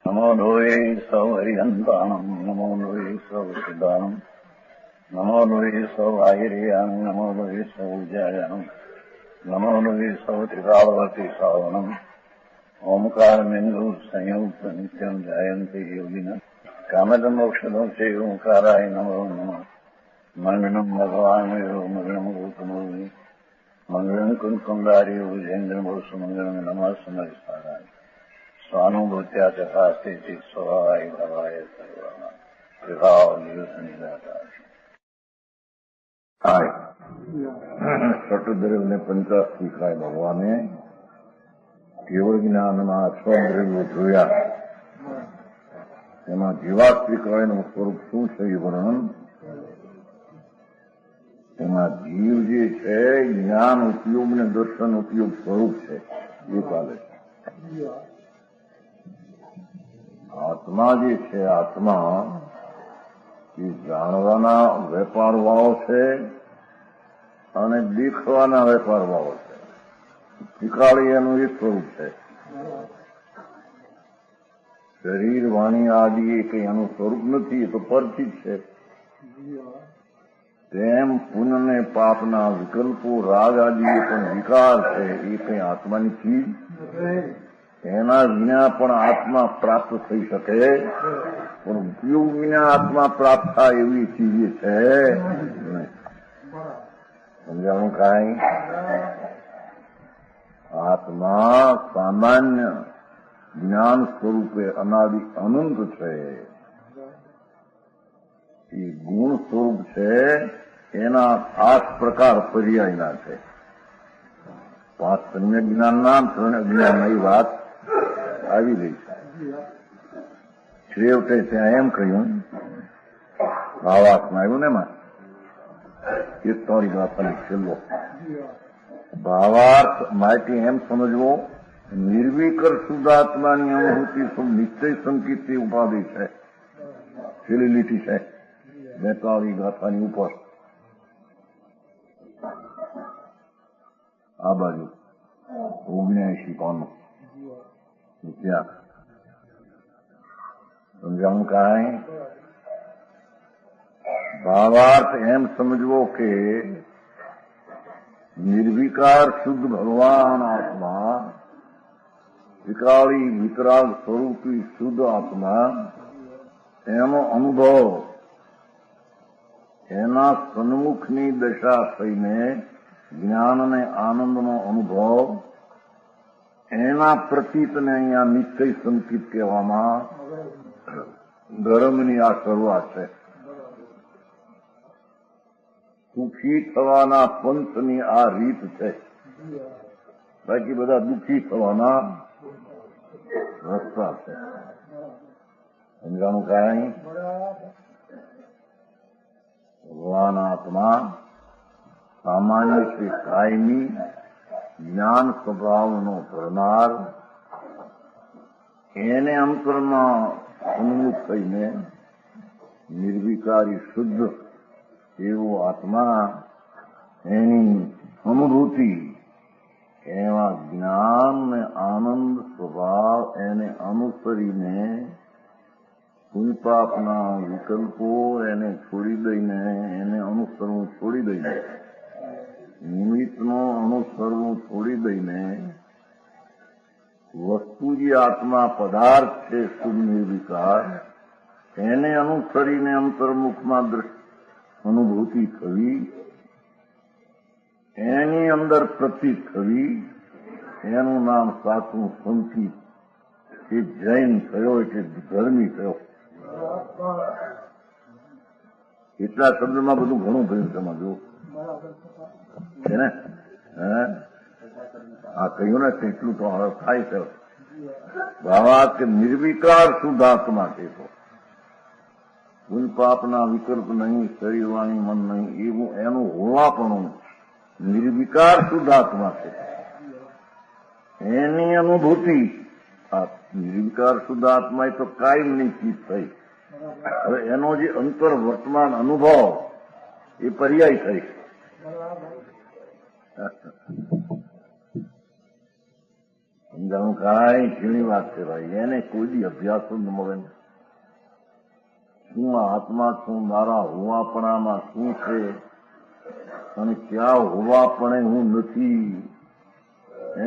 નમો લોહે સૌ હરિહંતાણમ નમો લોહે સૌ સિદ્ધાણમ નમો લોહે સૌ આહિર્યાણમ નમો લોહે સૌ ઉજાયાણમ નમો લોહે સૌ ત્રિકાળવતી સાવણમ ઓમકાર બિંદુ સંયુક્ત નિત્યમ જાયંતિ યોગિન કામદ મોક્ષદો છે ઓંકારાય નમો નમઃ મંગળમ ભગવાન મંગળમ ગૌતમોની મંગળમ કુંકુંડારી વિજેન્દ્ર બોસુ મંગળમ નમઃ સમયસારાય સ્વાનુભૂત્યા ચકાસ્તે સ્વભાવાય ભવાય સર્વના વિભાવ નિદાતા ષટદ્રવ્ય ને પંચાશી ખાય ભગવાને કેવળ જ્ઞાનમાં સ્વદ્રવ્યો જોયા એમાં જીવાત્મિકનું સ્વરૂપ શું છે એ વર્ણન એમાં જીવ જે છે જ્ઞાન ઉપયોગ ને દર્શન ઉપયોગ સ્વરૂપ છે એ ચાલે છે. આત્મા જે છે આત્મા એ જાણવાના વેપાર વાળો છે અને દેખવાના વેપાર વાળો છે. શીખાડી એનું એ સ્વરૂપ છે. શરીર વાણી આદિ એ કઈ એનું સ્વરૂપ નથી, એ તો પરથી જ છે. તેમ પુણ્ય ને પાપના વિકલ્પો રાગ આદિ એ પણ વિકાર છે, એ કઈ આત્માની ચીજ એના વિના પણ આત્મા પ્રાપ્ત થઈ શકે, પણ ઉપયોગ વિના આત્મા પ્રાપ્ત થાય એવી ચીજ છે નહીં. સમજાણું કાંઈ? આત્મા સામાન્ય જ્ઞાન સ્વરૂપે અનાદિ અનંત છે. એ ગુણ સ્વરૂપ છે, એના 8 પ્રકાર પર્યાયના છે. 5 સમ્યક જ્ઞાનના 3 અજ્ઞાનની વાત આવી રહી છે. છેવટે ત્યાં એમ કહ્યું ભાવાર્થમાં આવ્યું ને એમાં એ તમારી વાત છેલ્લો ભાવાર્થ માટે એમ સમજવો નિર્વિકર શુદ્ધાત્માની અનુભૂતિ નિશ્ચય સંકિતથી ઉપાધિ છે. છેલ્લી લીટી છે 42 ગાથાની ઉપર આ બાજુ 79 પાનું ત્યાં સમજાવું કાંઈ? ભાવાર્થ એમ સમજવો કે નિર્વિકાર શુદ્ધ ભગવાન આત્મા, વિકાળી વિતરાગ સ્વરૂપી શુદ્ધ આત્મા, એનો અનુભવ એના સન્મુખની દશા થઈને જ્ઞાન અને આનંદનો અનુભવ એના પ્રતીતને અહીંયા નિશ્ચય સંકિત કહેવામાં ધર્મની આ શરૂઆત છે. સુખી થવાના પંથની આ રીત છે. બાકી બધા દુઃખી થવાના રસ્તા છે. સમજાણું કાંઈ? ભગવાન આત્મા સામાન્ય કે કાયમી જ્ઞાન સ્વભાવનો ભરનાર, એને અંતરમાં સન્મુખ થઈને નિર્વિકારી શુદ્ધ એવો આત્મા, એની અનુભૂતિ એવા જ્ઞાન ને આનંદ સ્વભાવ એને અનુસરીને પુણ્યપાપના વિકલ્પો એને છોડી દઈને, એને અનુસરવું છોડી દઈને, નિમિત્તનો અનુસરવું છોડી દઈને વસ્તુ જે આત્મા પદાર્થ છે શુદ્ધ નિર્વિકાર, એને અનુસરીને અંતર્મુખમાં અનુભૂતિ થવી, એની અંદર પ્રતીત થવી, એનું નામ સાચું સંકિત. એ જૈન થયો એટલે ધર્મી થયો. એટલા શબ્દમાં બધું ઘણું ભયું સમજો છે ને. આ કહ્યું ને એટલું તો હવે થાય છે. ભાવાર્થ કે નિર્વિકાર શુદ્ધાત્મા છે તો કોઈ પાપના વિકલ્પ નહીં, શરીર વાણી મન નહીં, એવું એનું હોવાપણું નિર્વિકાર શુદ્ધાત્મા છે. એની અનુભૂતિ આ નિર્વિકાર શુદ્ધાત્મા એ તો કાયમની ચીજ થઈ. હવે એનો જે અંતર વર્તમાન અનુભવ એ પર્યાય થઈ. સમજાણું કાંઈ ઝીણી વાત છે ભાઈ, એને કોઈ દી અભ્યાસ જ ન મળે. શું આત્મા છું, મારા હોવાપણામાં શું છે અને ક્યાં હોવાપણે હું નથી,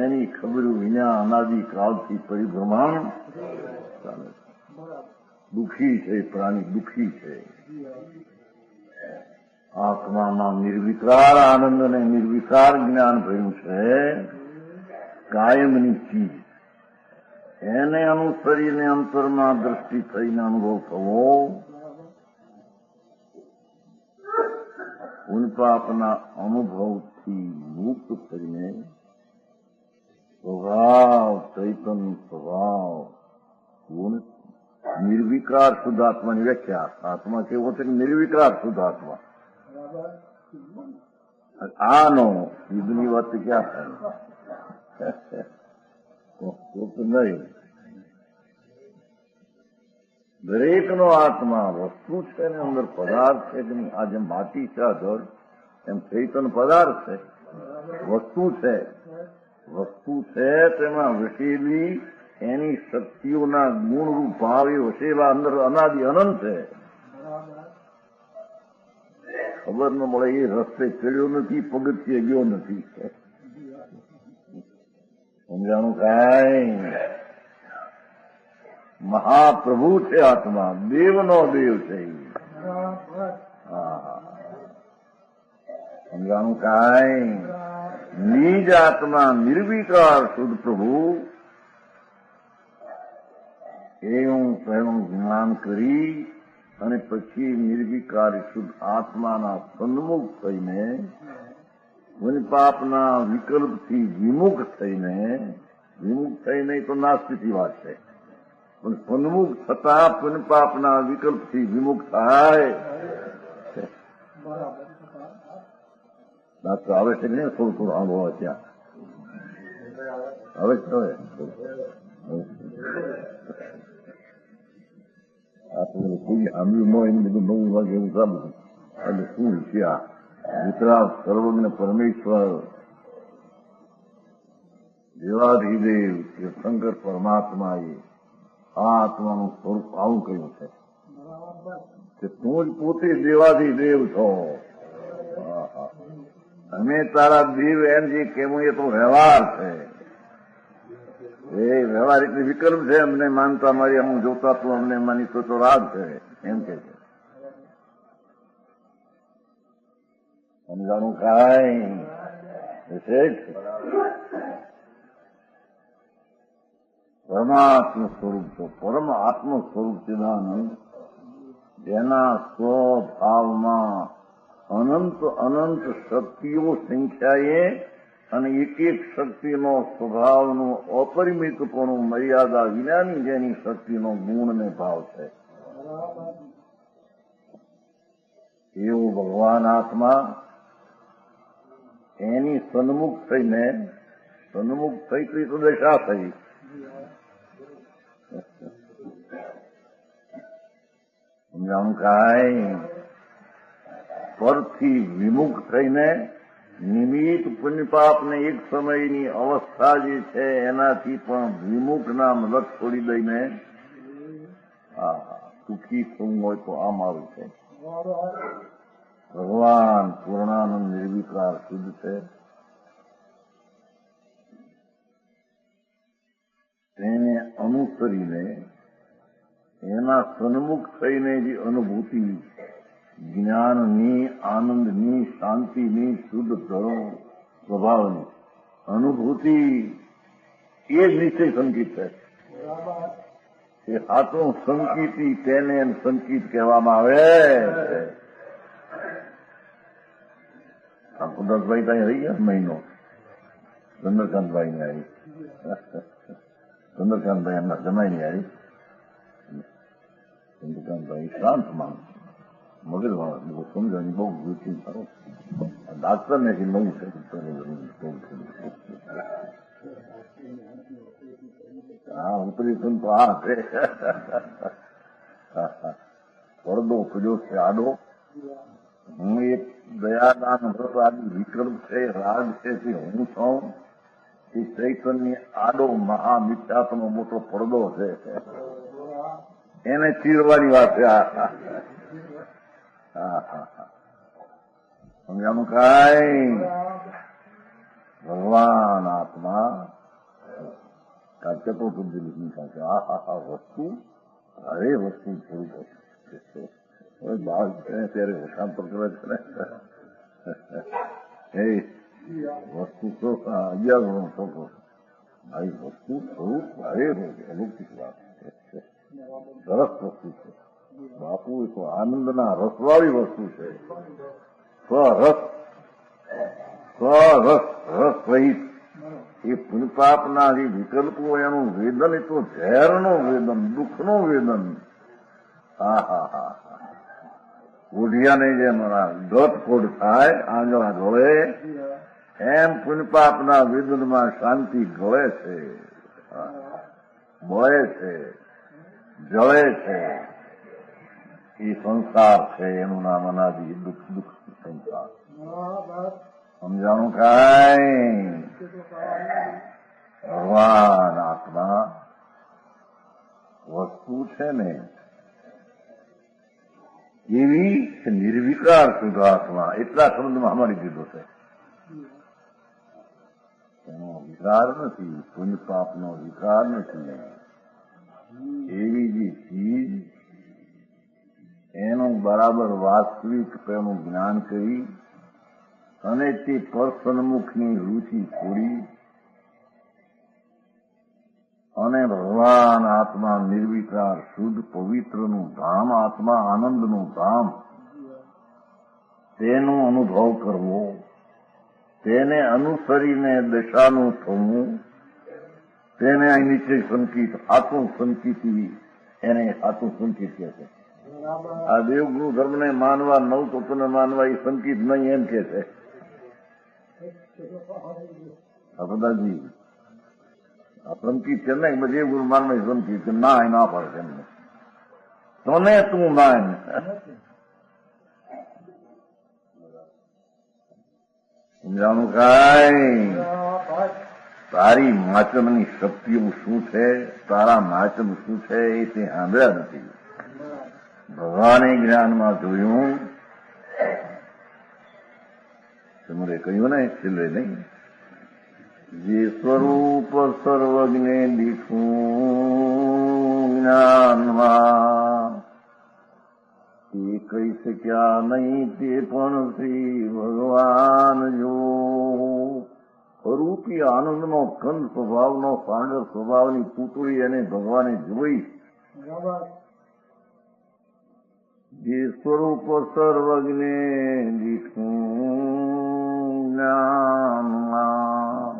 એની ખબર વિના અનાદિ કાળથી પરિભ્રમણ ચાલે છે. દુઃખી છે પ્રાણી, દુઃખી છે. આત્મામાં નિર્વિકાર આનંદ અને નિર્વિકાર જ્ઞાન ભર્યું છે, કાયમની ચીજ. એને અનુસરીને અંતરમાં દ્રષ્ટિ થઈને અનુભવ થવો, પુણ્યપાપના અનુભવથી મુક્ત થઈને સ્વભાવ ચૈતન્ય સ્વભાવ ગુણ નિર્વિકાર શુદ્ધ આત્માની વ્યાખ્યા. આત્મા કેવો છે? નિર્વિકાર શુદ્ધ આત્મા. આનો યુદ્ધની વાત ક્યાં થાય? નહીં. દરેકનો આત્મા વસ્તુ છે ને અંદર પદાર્થ છે કે નહીં. આ જેમ માટી છે, જળ, એમ ચૈતન્ય પદાર્થ છે, વસ્તુ છે. વસ્તુ છે તેમાં વસેલી એની શક્તિઓના ગુણરૂપ ભાવ એ વસેલા અંદર અનાદિ અનંત છે. ખબર ન મળે એ રસ્તે ચડ્યો નથી, પગથિયે ગયો નથી. સમજાણું કાંઈ? મહાપ્રભુ છે આત્મા, દેવનો દેવ છે. સમજાણું કાંઈ? નિજ આત્મા નિર્વિકાર શુદ્ધ પ્રભુ એવું પહેલું જ્ઞાન કરી અને પછી નિર્વિકાર શુદ્ધ આત્માના સન્મુખ થઈને પુણ્યપાપના વિકલ્પથી વિમુખ થઈને તો નાસ્તિકની વાત છે, પણ સન્મુખ થતા પુણ્યપાપના વિકલ્પથી વિમુખ થાય. આવે છે ને થોડું થોડું અનુભવ ત્યાં આવે છે. આપણે કોઈ સાંભળ્યું ન એનું બધું નવું વાગે એવું સાંભળ્યું. એટલે શું છે આ વિતરાગ સર્વજ્ઞ પરમેશ્વર દેવાધિદેવ શંકર પરમાત્માએ આ આત્માનું સ્વરૂપ આવું કહ્યું છે કે તું જ પોતે દેવાધિદેવ છો. અમે તારા દેવ એમ જે કેવું એ તો વ્યવહાર છે. એ વ્યવહાર એટલે વિકલ્પ છે. અમને માનતા મારી હું જોતા તું અમને માની તો રાગ છે એમ કે છે. સમજાણું કાંઈ? પરમાત્મ સ્વરૂપ છો, પરમ આત્મ સ્વરૂપ ચિદાનંદ, જેના સ્વભાવમાં અનંત અનંત શક્તિઓ સંખ્યાએ અને એક એક શક્તિનો સ્વભાવનું અપરિમિતપણું મર્યાદા વિનાની જેની શક્તિનો ગુણ ને ભાવ છે, એવું ભગવાન આત્મા એની સન્મુખ થઈ તો દશા થઈ. સમજાણું કાંઈ? પરથી વિમુખ થઈને નિમિત્ત પુણ્યપાપને એક સમયની અવસ્થા જે છે એનાથી પણ વિમુખના મદદ છોડી દઈને સુખી થવું હોય તો આ મારું છે. ભગવાન પૂર્ણાનંદ નિર્વિકાર શુદ્ધ છે. તેને અનુસરીને એના સન્મુખ થઈને જે અનુભૂતિ જ્ઞાનની, આનંદની, શાંતિની, શુદ્ધ ધર્મ સ્વભાવની અનુભૂતિ એ જ નિશ્ચય સંકિત છે. એ સાચું સંકિતી તેને સંકિત કહેવામાં આવે. આ કુદરતભાઈ ત્યાં રહી ગયા મહિનો, ચંદ્રકાંતભાઈ ને આવી, ચંદ્રકાંતભાઈ એમના જમાઈને આવી. ચંદ્રકાંતભાઈ શાંત માણસ, મગજમાં સમજવાની બહુ રુચિ કરો. ડાક્ટર ને નવું છે હા ઓપરેશન તો આ છે. પડદો ખુલ્યો છે આડો. હું એક દયાદાન વ્રત આદિ વિકલ્પ છે, રાગ છે તે હું છું. એ ચૈતન્ય આડો મહામિથ્યાત્વનો મોટો પડદો છે, એને ચીરવાની વાત છે. સમજાનું કાંઈ? ભગવાન આત્મા કાચકો બુદ્ધિ લીધી સાથે આ વસ્તુ અરે વસ્તુ થોડું બાળ છે ત્યારે વખાણ પર કરે છે ને વસ્તુ તો 11 છોકરો આવી વસ્તુ થોડું ભારે અલૌકિક વાત છે, સરસ વસ્તુ છે. બાપુ એ તો આનંદના રસવાળી વસ્તુ છે. સ્વરસ રસ રહિત એ પુણ્યપાપના જે વિકલ્પો એનું વેદન એ તો ઝેરનું વેદન, દુઃખનું વેદન. ઓઢિયાને જેમ ગતફોડ થાય આંગળા ગળે એમ પુણ્યપાપના વેદનમાં શાંતિ ગળે છે, બળે છે, જળે છે. એ સંસાર છે, એનું નામ અનાદિ દુઃખ સંસાર. સમજાણું કાંઈ? ભગવાન આત્મા વસ્તુ છે ને એવી નિર્વિકાર શુદ્ધાત્મા, એટલા શબ્દમાં અમારી દીધો છે. એનો વિકાર નથી, પુણ્ય પાપનો વિકાર નથી. એવી જે ચીજ એનું બરાબર વાસ્તવિક તેનું જ્ઞાન કરી અને તે પરસન્મુખની રુચિ છોડી અને ભગવાન આત્મા નિર્વિકાર શુદ્ધ પવિત્રનું ધામ, આત્મા આનંદનું ધામ, તેનો અનુભવ કરવો, તેને અનુસરીને દશાનું થવું, તેને અહીં નીચે સંકિત આતું સંકિતી, એને આતું સંકિત કહે છે. આ દેવગુરુ ધર્મને માનવા, નવ તત્વને માનવા એ સંકિત નહીં એમ કે છે. બધાજી આ સંકિત છે ને દેવગુરુ માનવા સંકિત ના એ ના પડે એમને. તને તું માન. સમજાણું કાંઈ? તારી માચમની શક્તિઓ શું છે, તારા માચમ શું છે એ તે સાંભળ્યા નથી. ભગવાને જ્ઞાનમાં જોયું, તમારે કહ્યું ને છેલ્લે નહીં, જે સ્વરૂપ સર્વજ્ઞે દીઠું જ્ઞાનમાં તે કહી શક્યા નહીં તે પણ શ્રી ભગવાન જો. સ્વરૂપી આનંદનો કંદ સ્વભાવનો સાંડર સ્વભાવની પૂતળી એને ભગવાને જોઈ. જે સ્વરૂપ સર્વજ્ઞે દીઠું જ્ઞાનમાં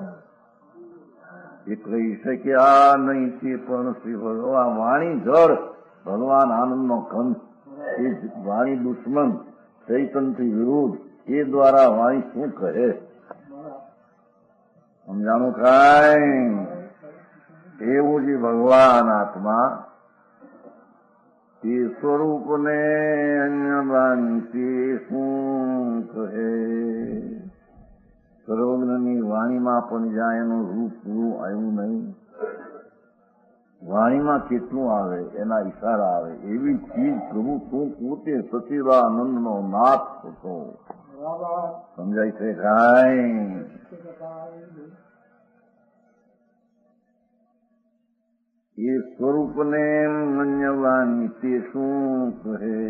એ કહી શક્યા નહીં તે પણ શ્રી ભગવાન. વાણી જળ, ભગવાન આનંદનો કંદ, એ વાણી દુશ્મન, ચૈતનથી વિરુદ્ધ, એ દ્વારા વાણી શું કહે? સમજાણું કાંઈ? એવું જે ભગવાન આત્મા તે સ્વરૂપને અન્ય બાંધતે શું કહે? સર્વજ્ઞની વાણીમાં પણ જ્યાં એનું રૂપ પૂરું આવ્યું નહીં, વાણીમાં કેટલું આવે એના ઈશારા આવે એવી ચીજ પ્રભુ તું પોતે સચિદાનંદનો નાથ હતો. સમજાય છે કાંઈ? એ સ્વરૂપને મન્યવાની તે શું કહે?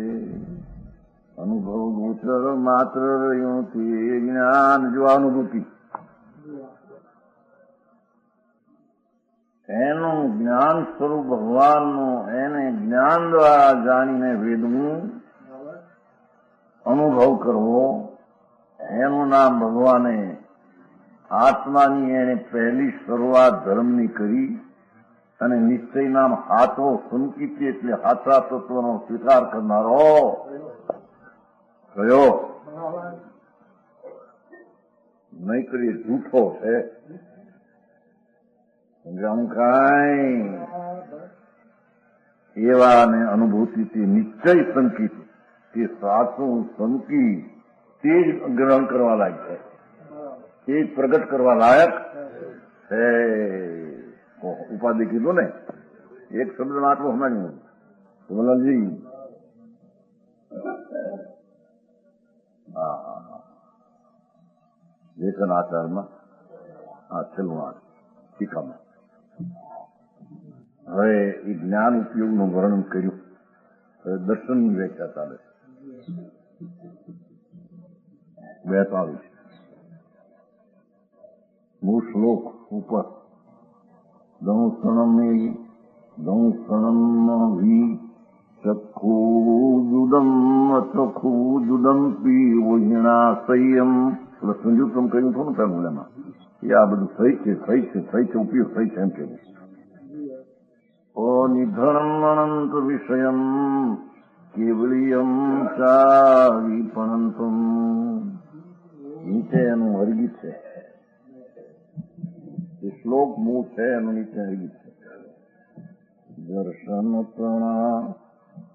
અનુભવ ગોચર માત્ર રહ્યું તે જ્ઞાન. જો અનુભૂતિ એનું જ્ઞાન સ્વરૂપ ભગવાનનું, એને જ્ઞાન દ્વારા જાણીને વેદવું, અનુભવ કરવો, એનું નામ ભગવાને આત્માની એને પહેલી શરૂઆત ધર્મની કરી અને નિશ્ચય નામ હાથો સંકિતી એટલે હાથા તત્વનો સ્વીકાર કરનારો કયો? નહીં કરી જૂઠો છે. સમજાણું કાંઈ? એવા ને અનુભૂતિથી નિશ્ચય સંકિત, તે સાચું સંકિત તે જ ગ્રહણ કરવા લાયક છે, તે જ પ્રગટ કરવા લાયક છે. ઉપાધિ કીધું ને, એક શબ્દ આટલું સમજાયું વલાલજી. હા હા હા, લેખન આચારમાં હા છેલ્લું આ ટીકામાં હવે એ જ્ઞાન ઉપયોગનું વર્ણન કર્યું. હવે દર્શનની વ્યાખ્યા ચાલે 42 મૂળ શ્લોક ઉપર દંસણમ વી ચક્ષુજુદમ અચક્ષુજુદમ પીવોહિણાશયમ સંયુક્તમ કર્યું હતું ને પેલું એ આ બધું સહી છે ઉપયોગ સહી છે એમ કેવું. નિધનમ અનંત વિષયમ કેવલિયમ ચાવિપણંતમ નીચે એનું વર્ગીત છે. એ શ્લોક મૂળ છે એનું નીચે વર્ગીત છે. દર્શન પ્રણા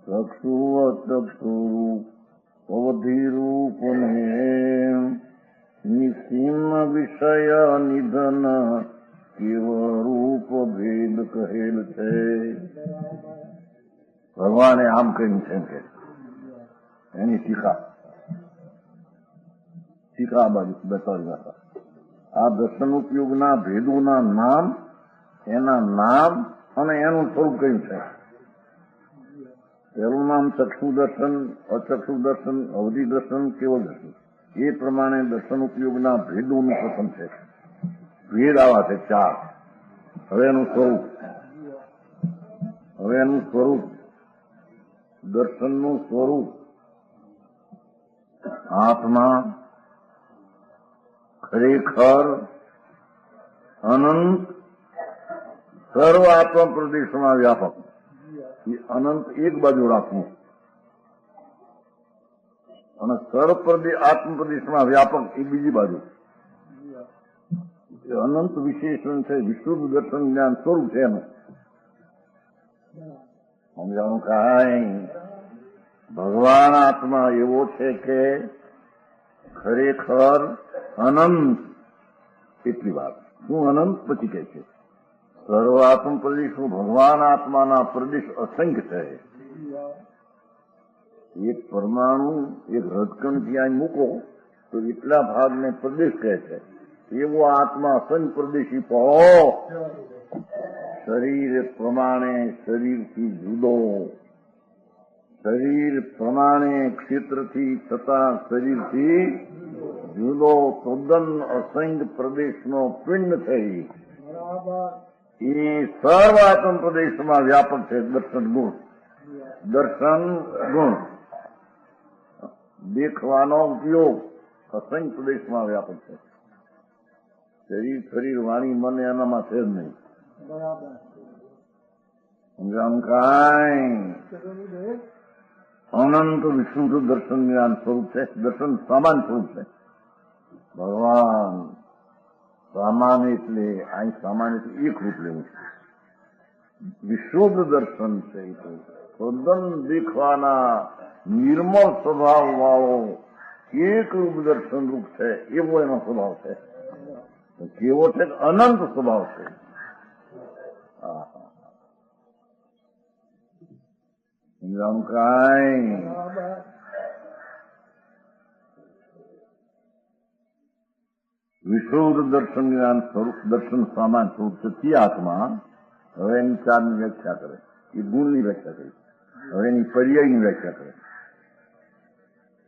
ચક્ષુ અચક્ષુ અવધિરૂપને નિસીમ વિષય નિધન કેવ રૂપ ભેદ કહેલ છે. ભગવાને આમ કહ્યું છે કે એની ટીકા બાજુ 42 આ દર્શન ઉપયોગના ભેદોના નામ, એના નામ અને એનું સ્વરૂપ કહ્યું છે. પહેલું નામ ચક્ષુ દર્શન, અચક્ષુ દર્શન, અવધિ દર્શન, કેવળ દર્શન. એ પ્રમાણે દર્શન ઉપયોગના ભેદોનું કથન છે. ભેદ આવા છે 4. હવે એનું સ્વરૂપ દર્શનનું સ્વરૂપ આત્મા ખરેખર અનંત સર્વ આત્મ પ્રદેશમાં વ્યાપક. એ અનંત એક બાજુ રાખવું અને સર્વ આત્મ પ્રદેશમાં વ્યાપક એ બીજી બાજુ. અનંત વિશેષણ છે. વિશુદ્ધ દર્શન જ્ઞાન સ્વરૂપ છે એનું સમજાવું. કાંઈ ભગવાન આત્મા એવો છે કે ખરેખર અનંત. એટલી વાત. શું અનંત? પછી કહે છે સર્વ આત્મ પ્રદેશો ભગવાન આત્માના પ્રદેશ અસંખ્ય છે. એક પરમાણુ એક રજકણ ત્યાં મૂકો તો એટલા ભાગને પ્રદેશ કહે છે. એવો આત્મા અસંખ્ય પ્રદેશી પડો. શરીર પ્રમાણે શરીરથી જુદો, શરીર પ્રમાણે ક્ષેત્રથી થતા શરીરથી જુદો તદ્દન અસંખ્ય પ્રદેશનો પિંડ થઈ એ સર્વ આત્મ પ્રદેશમાં વ્યાપક છે. દર્શન ગુણ દેખવાનો ઉપયોગ અસંખ્ય પ્રદેશમાં વ્યાપક છે. શરીર વાણી મન એનામાં છે જ નહીં. કાંઈ અનંત વિશુદ્ધ દર્શન જ્ઞાન સ્વરૂપ છે. દર્શન સામાન સ્વરૂપ છે. ભગવાન સામાન એટલે અહીં સામાન એટલે એક રૂપ લેવું છે. વિશુદ્ધ દર્શન છે. તદ્દન દેખવાના નિર્મળ સ્વભાવ વાળો એક રૂપ દર્શન રૂપ છે. એવો એનો સ્વભાવ છે. કેવો છે? અનંત સ્વભાવ છે. કાંઈ વિશુદ્ધ દર્શન જ્ઞાન સ્વરૂપ દર્શન સામાન સ્વરૂપ છે. તે આત્મા હવે એની 4ની વ્યાખ્યા કરે. એ ગુણની વ્યાખ્યા કરી. હવે એની પર્યાયની વ્યાખ્યા કરે.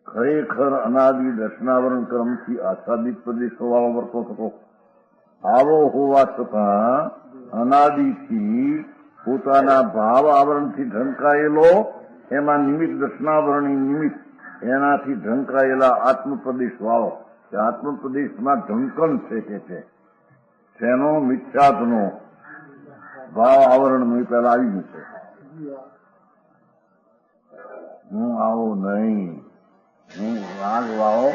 ખરેખર અનાદિ દર્શનાવરણ ક્રમથી આચ્છાદિત પ્રદેશો વાળો વર્તો થતો આવો હોવા છતાં અનાદિથી પોતાના ભાવ આવરણથી ઢંકાયેલો, એમાં નિમિત્ત દર્શનાવરણી નિમિત્ત એનાથી ઢંકાયેલા આત્મપ્રદેશ વાળો. આત્મપ્રદેશમાં ઢંકન છે કે છે તેનો મિથ્યાત્વનો ભાવ આવરણનું પહેલા આવી ગયું છે. હું આવો નહીં, હું રાગ વાળો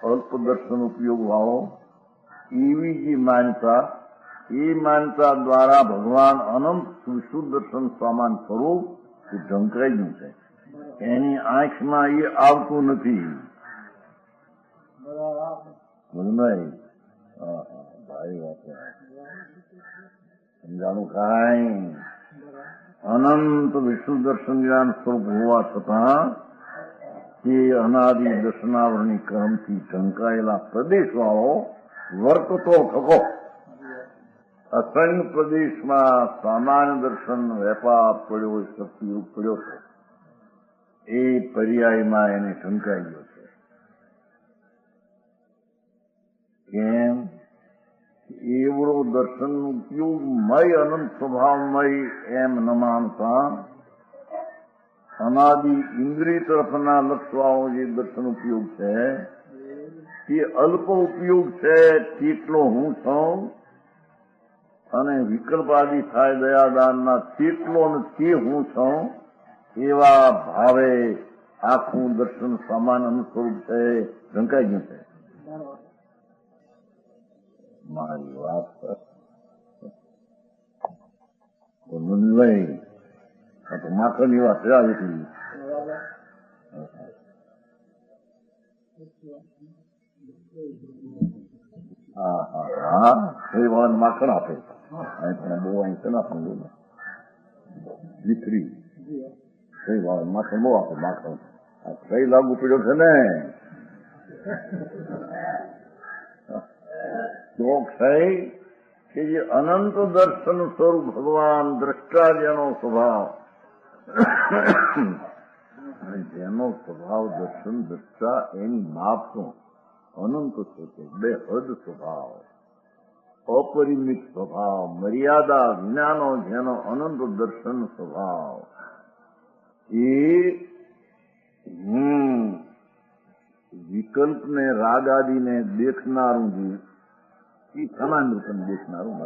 અલ્પ દર્શન ઉપયોગ વાળો એવી જે માન્યતા, એ માન્યતા દ્વારા ભગવાન અનંત વિશુદ્ધ દર્શન સામાન સ્વરૂપ એ ઢંકાઈ ગયું છે. એની આંખમાં એ આવતું નથી. ભાઈ વાત સમજાણું કાંઈ અનંત વિષ્ણુ દર્શન જ્ઞાન સ્વરૂપ હોવા છતાં તે અનાદિ દર્શનાવરણી ક્રમથી ઢંકાયેલા પ્રદેશવાળો વર્તતો થકો અસંગ પ્રદેશમાં સામાન્ય દર્શન વેપાર પડ્યો શક્તિરૂપ પડ્યો છે એ પર્યાયમાં એને ઢંકાઈ ગયો છે. કેમ? એવડો દર્શન ઉપયોગમય અનંત સ્વભાવમય એમ ન માનતા અનાદિ ઇન્દ્રિય તરફના લક્ષવાળો જે દર્શન ઉપયોગ છે તે અલ્પ ઉપયોગ છે તેટલો હું છું અને વિકલ્પાદી થાય દયાદાનના તેટલો ને તે હું છું એવા ભાવે આખું દર્શન સમાન અનુસ્વરૂપ છે ઢંકાઈ ગયું છે. મારી વાત નહીં તો માખણની વાત છે એટલી. હા હા હા એ વાળાને માખણ આપે પણ બહુ અહીં છે ને આપણે દીકરી કઈ વાળા માખણ બહુ આપે માખણ આ કઈ લાગુ પડ્યો છે ને ચોકસાઈ કે જે અનંત દર્શન સ્વરૂપ ભગવાન દ્રષ્ટા જેનો સ્વભાવ જેનો સ્વભાવ દર્શન દ્રષ્ટા એની માપનો અનંત છે તે બેહદ સ્વભાવ અપરિમિત સ્વભાવ મર્યાદા વિનાનો જેનો અનંત દર્શન સ્વભાવ એ વિકલ્પને રાગ આદિને દેખનારું જે એ સમાન દર્શન દેખનારું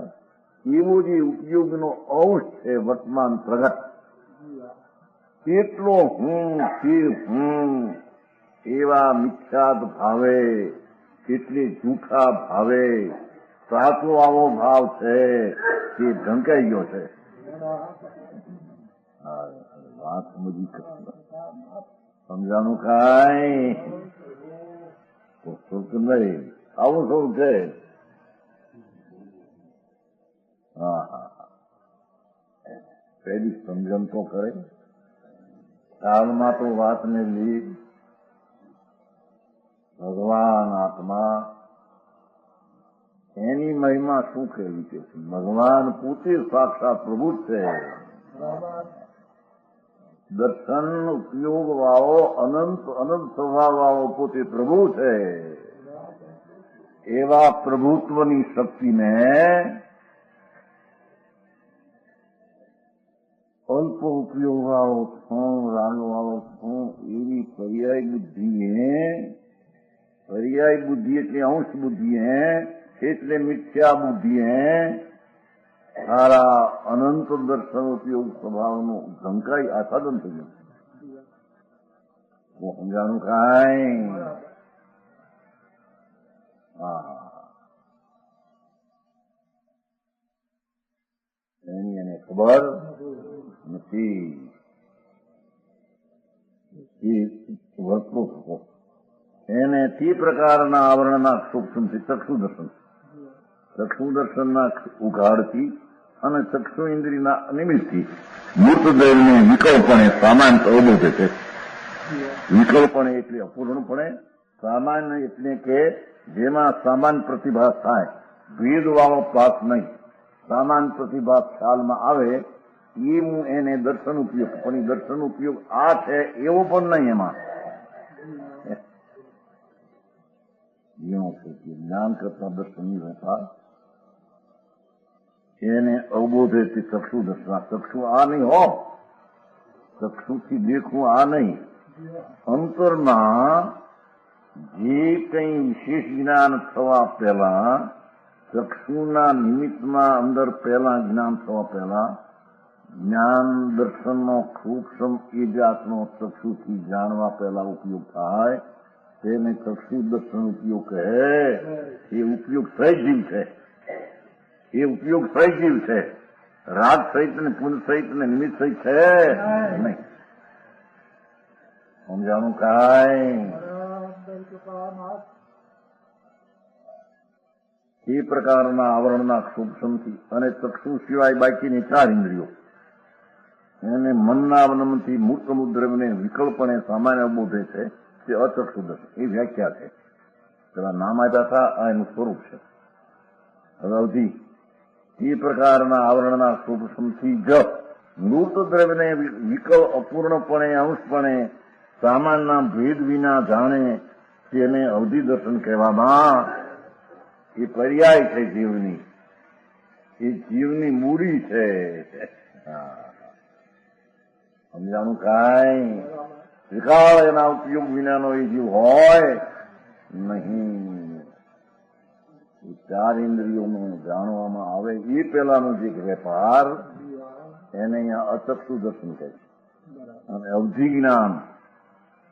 એવો જે ઉપયોગનો અંશ છે વર્તમાન પ્રગટ કેટલો હું તે હું એવા મિથ્યાત ભાવે કેટલી જૂઠા ભાવે સાચો આવો ભાવ છે તે ઢંકાઈ ગયો છે. વાત સમજી સમજાણું કાંઈ નહીં આવું શું છે. હા હા પહેલી સમજણ તો કરે કાલમાં તો વાતને લીધ ભગવાન આત્મા એની મહિમા શું કહેવી છે. ભગવાન પોતે સાક્ષાત પ્રભુ છે. દર્શન ઉપયોગ વાળો અનંત અનંત સ્વભાવ વાળો પોતે પ્રભુ છે. એવા પ્રભુત્વની શક્તિને અલ્પ ઉપયોગ વાળો છું રાગ વાળો છું એવી પર્યાય બુદ્ધિ એટલે અંશ બુદ્ધિ એટલે મિથ્યા બુદ્ધિ સારા અનંત દર્શન ઉપયોગ સ્વભાવનું ઢંકાઈ આસાદન થઈ ગયું. સમજાણું કાંઈ હા એની એને ખબર નથી વર્તો શકો એને તે પ્રકારના આવરણના સૂક્ષ્મથી ચક્ષુ દર્શનના ઉઘાડથી અને ચક્ષુ ઇન્દ્રિયના નિમિત્તથી મૂર્તદેવને વિકલ્પણે સામાન્ય અવબોધે છે. વિકલ્પણે એટલે અપૂર્ણપણે, સામાન્ય એટલે કે જેમાં સામાન્ય પ્રતિભાસ થાય, ભેદવાળો પાસ નહીં, સામાન્ય પ્રતિભાસ ખ્યાલમાં આવે એ હું એને દર્શન ઉપયોગ, પણ એ દર્શન ઉપયોગ આ છે એવો પણ નહીં. એમાં જ્ઞાન કરતા દર્શનની વ્યથા એને અવબોધે તે ચક્ષુ દર્શન. ચક્ષુ આ નહીં હો, ચક્ષુથી દેખવું આ નહીં. અંતરમાં જે કંઈ વિશેષ જ્ઞાન થવા પહેલા, ચક્ષુના નિમિત્તમાં અંદર પહેલા જ્ઞાન થવા પહેલા જ્ઞાન દર્શનનો સૂક્ષ્મ એ જાતનો ચક્ષુથી જાણવા પહેલા ઉપયોગ થાય તેને ચક્ષુ દર્શન ઉપયોગ કહે. એ ઉપયોગ સહિત છે. એ ઉપયોગ સહિત છે. રાગ સહિત ને પુંજ સહિત ને નિમિત્ત સહિત છે નહીં. સમજાણું કાંઈ એ પ્રકારના આવરણના સૂક્ષ્મથી અને ચક્ષુ સિવાય બાકીની 4 ઇન્દ્રિયો એને મનના અવલંબનથી મૂર્ત દ્રવ્યને વિકલ્પને સામાન્ય અવબોધે છે તે અચક્ષુ દર્શન. એ વ્યાખ્યા છે. પેલા નામ આપ્યા હતા આ એનું સ્વરૂપ છે. અગાઉથી એ પ્રકારના આવરણના સૂક્ષ્મથી જ મૂર્ત દ્રવ્યને અપૂર્ણપણે અંશપણે સામાનના ભેદ વિના જાણે તેને અવધિ દર્શન કહેવામાં. એ પર્યાય છે જીવની. એ જીવની મૂડી છે. સમજાણું કાંઈ? વિકાળ એના ઉપયોગ વિનાનો એ જીવ હોય નહીં. 4 ઇન્દ્રિયોનું જાણવામાં આવે એ પેલાનો જે વેપાર એને અહીંયા અચક્ષુ દર્શન કહે છે. અને અવધિ જ્ઞાન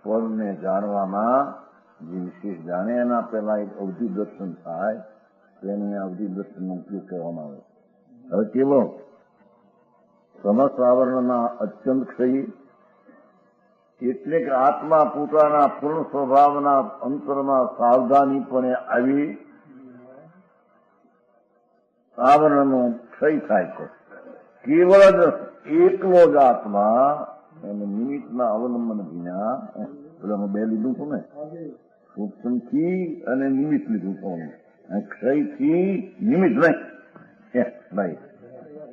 પદને જાણવામાં જે વિશેષ જાણે એના પહેલા એક અવધિ દર્શન થાય તેને અવધિ દર્શનનો ઉપયોગ કહેવામાં આવે. હવે કેવો સમસ્ત આવરણના અત્યંત ક્ષયી એટલે કે આત્મા પોતાના પૂર્ણ સ્વભાવના અંતરમાં સાવધાનીપણે આવી આવરણનો ક્ષય થાય છે. કેવળ જ એકલો જ આત્મા એને નિમિત્તના અવલંબન વિના પેલા 2 લીધું છું ને, સૂક્ષ્મથી અને નિમિત્ત લીધું છું. ક્ષયથી નિમિત્ત નહીં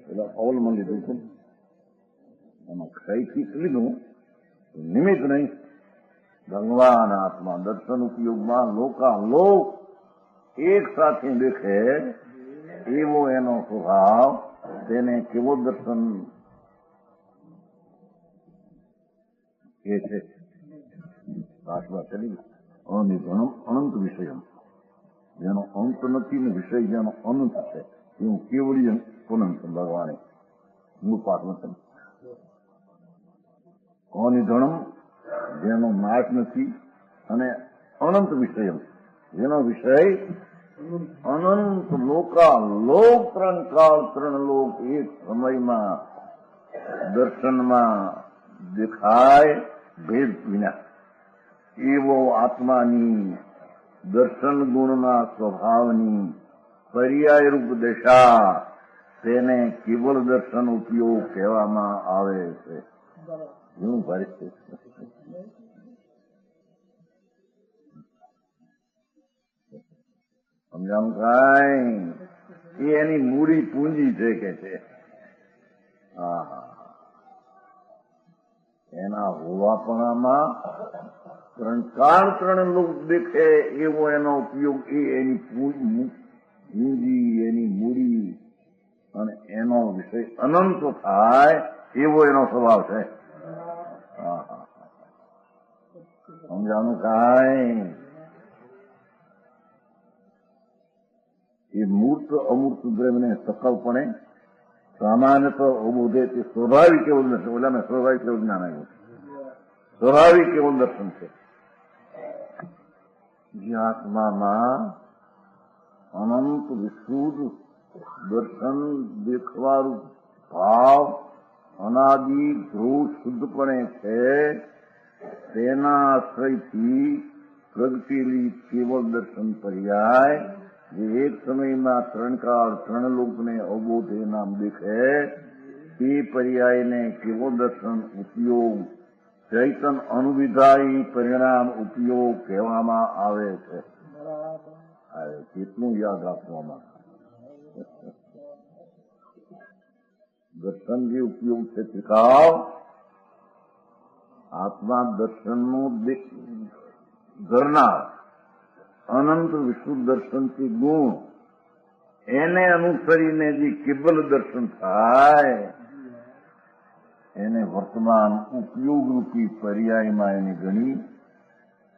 પેલા અવલંબન લીધું છું. એમાં ક્ષયથી લીધું નિમિત્ત નહીં. ભગવાન આત્મા દર્શન ઉપયોગમાં લોકાલોક એક સાથે દેખે એવો એનો સ્વભાવ. તેને કેવો દર્શન એ છે? ભાષા કરી અનિર્ગણમ અનંત વિષય, જેનો અંત નથી ને વિષય જેનો અનંત છે એવું કેવળી અનંત ભગવાને મૂળ પાઠમાં. અનિર્ગણમ જેનો નાશ નથી અને અનંત વિષય જેનો વિષય અનંત. લોક 3 કાળ 3 લોક એક સમયમાં દર્શનમાં દેખાય ભેદ વિના એવો આત્માની દર્શન ગુણના સ્વભાવની પર્યાયરૂપ દશા તેને કેવળ દર્શન ઉપયોગ કહેવામાં આવે છે. શું ભાઈ સમજાવું કાંઈ? એ એની મૂડી પૂંજી છે કે છે. એના હોવાપણામાં 3 કાળ 3 લોક દેખે એવો એનો ઉપયોગ. એ એની પૂંજી, એની મૂડી અને એનો વિષય અનંત થાય એવો એનો સ્વભાવ છે. સમજાનું કાંઈ? એ મૂર્ત અમૂર્ત દ્રવ્યને સકલપણે સામાન્યત અવબોધે તે સ્વાભાવિક એવું દર્શન. ઓલા મેં સ્વાભાવિક એવું જ્ઞાન આવ્યું. સ્વાભાવિક એવું દર્શન છે. જે આત્મામાં અનંત વિશુદ્ધ દર્શન દેખવાનું ભાવ અનાદિ ધ્રુવ શુદ્ધપણે છે તેના આશ્રયથી પ્રગટેલી કેવળ દર્શન પર્યાય જે એક સમયમાં 3 કાળ 3 લોકને અવબોધે નામ દેખે તે પર્યાયને કેવળ દર્શન ઉપયોગ ચૈતન અનુવિધાયી પરિણામ ઉપયોગ કહેવામાં આવે છે. કેટલું યાદ રાખવામાં? દર્શન જે ઉપયોગ છે ત્રિકાળ આત્મા દર્શનનું ધરનાર અનંત વિશુદ્ધ દર્શનથી ગુણ એને અનુસરીને જે કેવલ દર્શન થાય એને વર્તમાન ઉપયોગરૂપી પર્યાયમાં એની ઘણી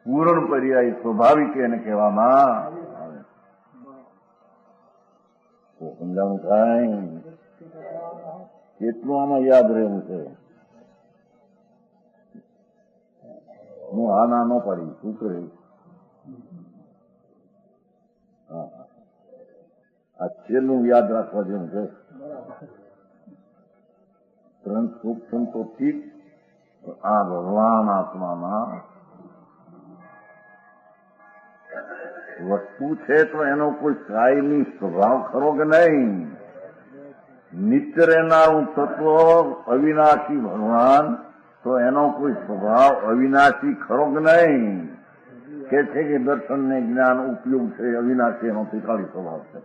પૂર્ણ પર્યાય સ્વાભાવિક એને કહેવામાં આવે. તો સમજાવું થાય કેટલું આમાં યાદ રહેવું છે. હું આ ના ન પાડી શું કરે? આ છેલ્લું યાદ રાખવા જેવું છે. 3 સૂક્ષ્મ તો ઠીક, આ ભગવાન આત્મામાં વસ્તુ છે તો એનો કોઈ કાયમી સ્વભાવ ખરો કે નહીં? નિત્ય રહેનારું તત્વ અવિનાશી ભગવાન, તો એનો કોઈ સ્વભાવ અવિનાશી ખરો કે નહીં? કે છે કે દર્શન ને જ્ઞાન ઉપયોગ છે અવિનાશી, એનો પિતાળી સ્વભાવ છે.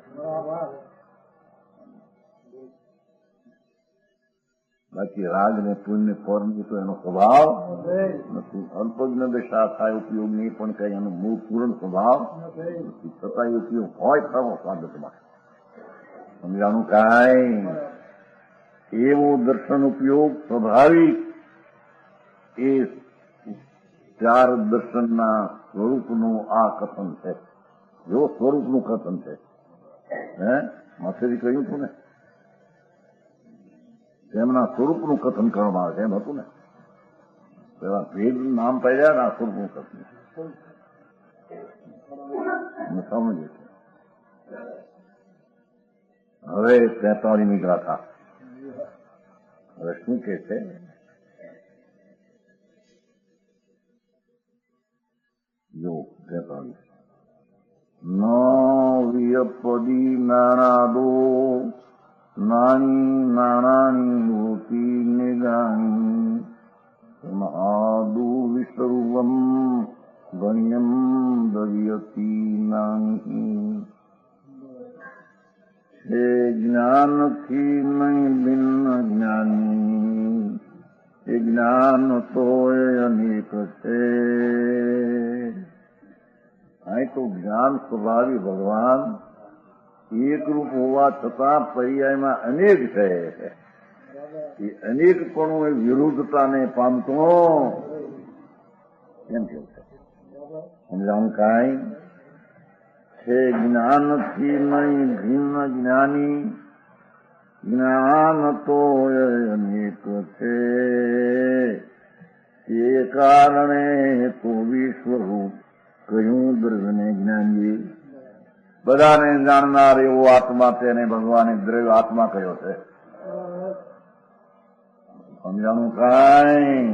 બાકી રાગ ને પુણ્ય ફળની તો એનો સ્વભાવ નથી. અલ્પજ્ઞ દશા થાય ઉપયોગની, પણ કઈ એનો મૂળ પૂર્ણ સ્વભાવ નથી. છતાં ઉપયોગ હોય ખરો સ્વાગતમાં. સમજાનું કાંઈ એવો દર્શન ઉપયોગ સ્વાભાવિક એ ચાર દર્શનના સ્વરૂપનું આ કથન છે. જો સ્વરૂપનું કથન છે. માથેથી કહ્યું હતું ને, તેમના સ્વરૂપનું કથન કરવામાં આવે છે, એમ હતું ને. પેલા ભેદ નામ પડ્યા ને આ સ્વરૂપનું કથન સમજે છે. હવે 43મી ગાથા. હવે શું કે છે? જો 43 ન વિયપદી નાણાદો નાની નાણાની મૂર્તિ નિગાણી મહાદુ વિસર્વમ ગણ્યમ દવ્યતી નાની. હે જ્ઞાનથી નહીં ભિન્ન જ્ઞાની, એ જ્ઞાન તો અનેક છે. અહીં તો જ્ઞાન સ્વભાવી ભગવાન એકરૂપ હોવા છતાં પર્યાયમાં અનેક છે. એ અનેકપણું એ વિરુદ્ધતાને પામતો એમ કેવું છે. સમજાવું કાંઈ છે? જ્ઞાનથી નહીં ભિન્ન જ્ઞાની, જ્ઞાન તો અનેક છે. તે કારણે તો વિશ્વરૂપ કહ્યું દ્રવ્યને જ્ઞાની. બધાને જાણનાર એવો આત્મા તેને ભગવાને દ્રવ્ય આત્મા કહ્યો છે. સમજાણું કાંઈ?